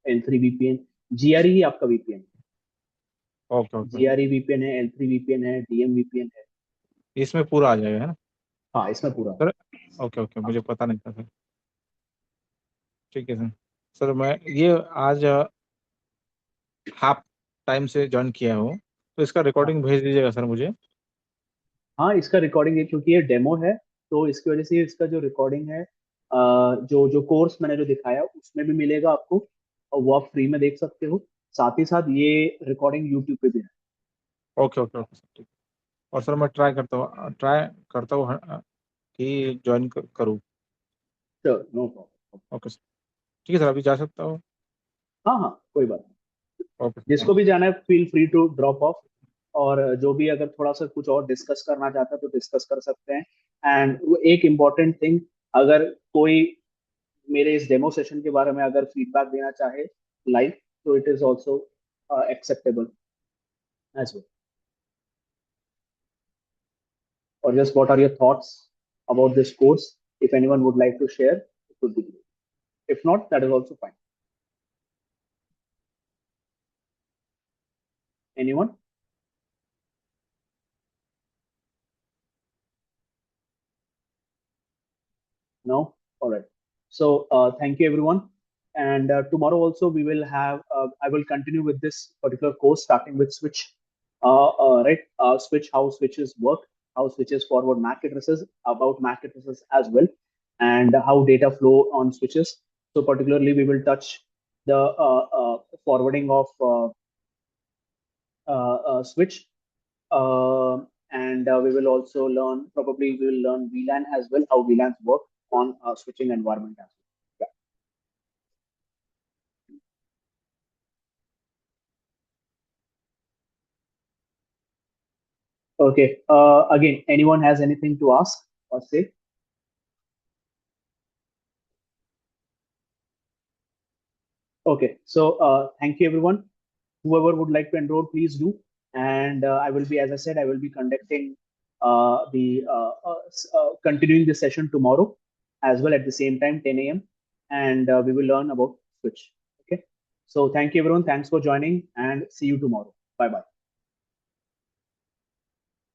L3 वीपीएन, जीआरई ही आपका VPN. Okay okay, GRE VPN है, L3 वीपीएन है, डीएम वीपीएन है। इसमें पूरा आ जाएगा है ना हाँ, इसमें पूरा। सर? ओके ओके, मुझे पता नहीं था सर। ठीक है सर। सर मैं ये आज हाफ टाइम से ज्वाइन किया हूँ, तो इसका रिकॉर्डिंग भेज दीजिएगा सर मुझे। हाँ, इसका रिकॉर्डिंग है, क्योंकि ये डेमो है तो इसकी वजह से इसका जो रिकॉर्डिंग है, जो जो कोर्स मैंने जो दिखाया उसमें भी मिलेगा आपको, और वो आप फ्री में देख सकते हो। साथ ही साथ ये रिकॉर्डिंग यूट्यूब पे भी है। ओके ओके ओके सर, ठीक। और सर मैं ट्राई करता हूँ कि ज्वाइन करूँ। No problem. ओके सर, ठीक है सर, अभी जा सकता हूँ? हाँ हाँ, कोई बात नहीं। ओके, जिसको भी जाना है feel free to drop off, और जो भी अगर थोड़ा सा कुछ और डिस्कस करना चाहता है तो डिस्कस कर सकते हैं। एंड एक इम्पॉर्टेंट थिंग, अगर कोई मेरे इस डेमो सेशन के बारे में अगर फीडबैक देना चाहे लाइव, तो it is also acceptable as well. Or just what are your thoughts about this course? If anyone would like to share, it would be great. If not, that is also fine. Anyone? No? All right. So thank you, everyone. And tomorrow also we will have, I will continue with this particular course, starting with switch, switch, how switches work, how switches forward MAC addresses, about MAC addresses as well, and how data flow on switches. So particularly we will touch the forwarding of switch, and we will also learn, probably we will learn VLAN as well, how VLANs work on switching environment as well. Yeah. Okay. Again, anyone has anything to ask or say? Okay. So thank you, everyone. Whoever would like to enroll, please do. And I will be, as I said, I will be conducting continuing the session tomorrow as well at the same time, 10 a.m. And we will learn about switch. Okay. So thank you, everyone. Thanks for joining, and see you tomorrow. Bye bye.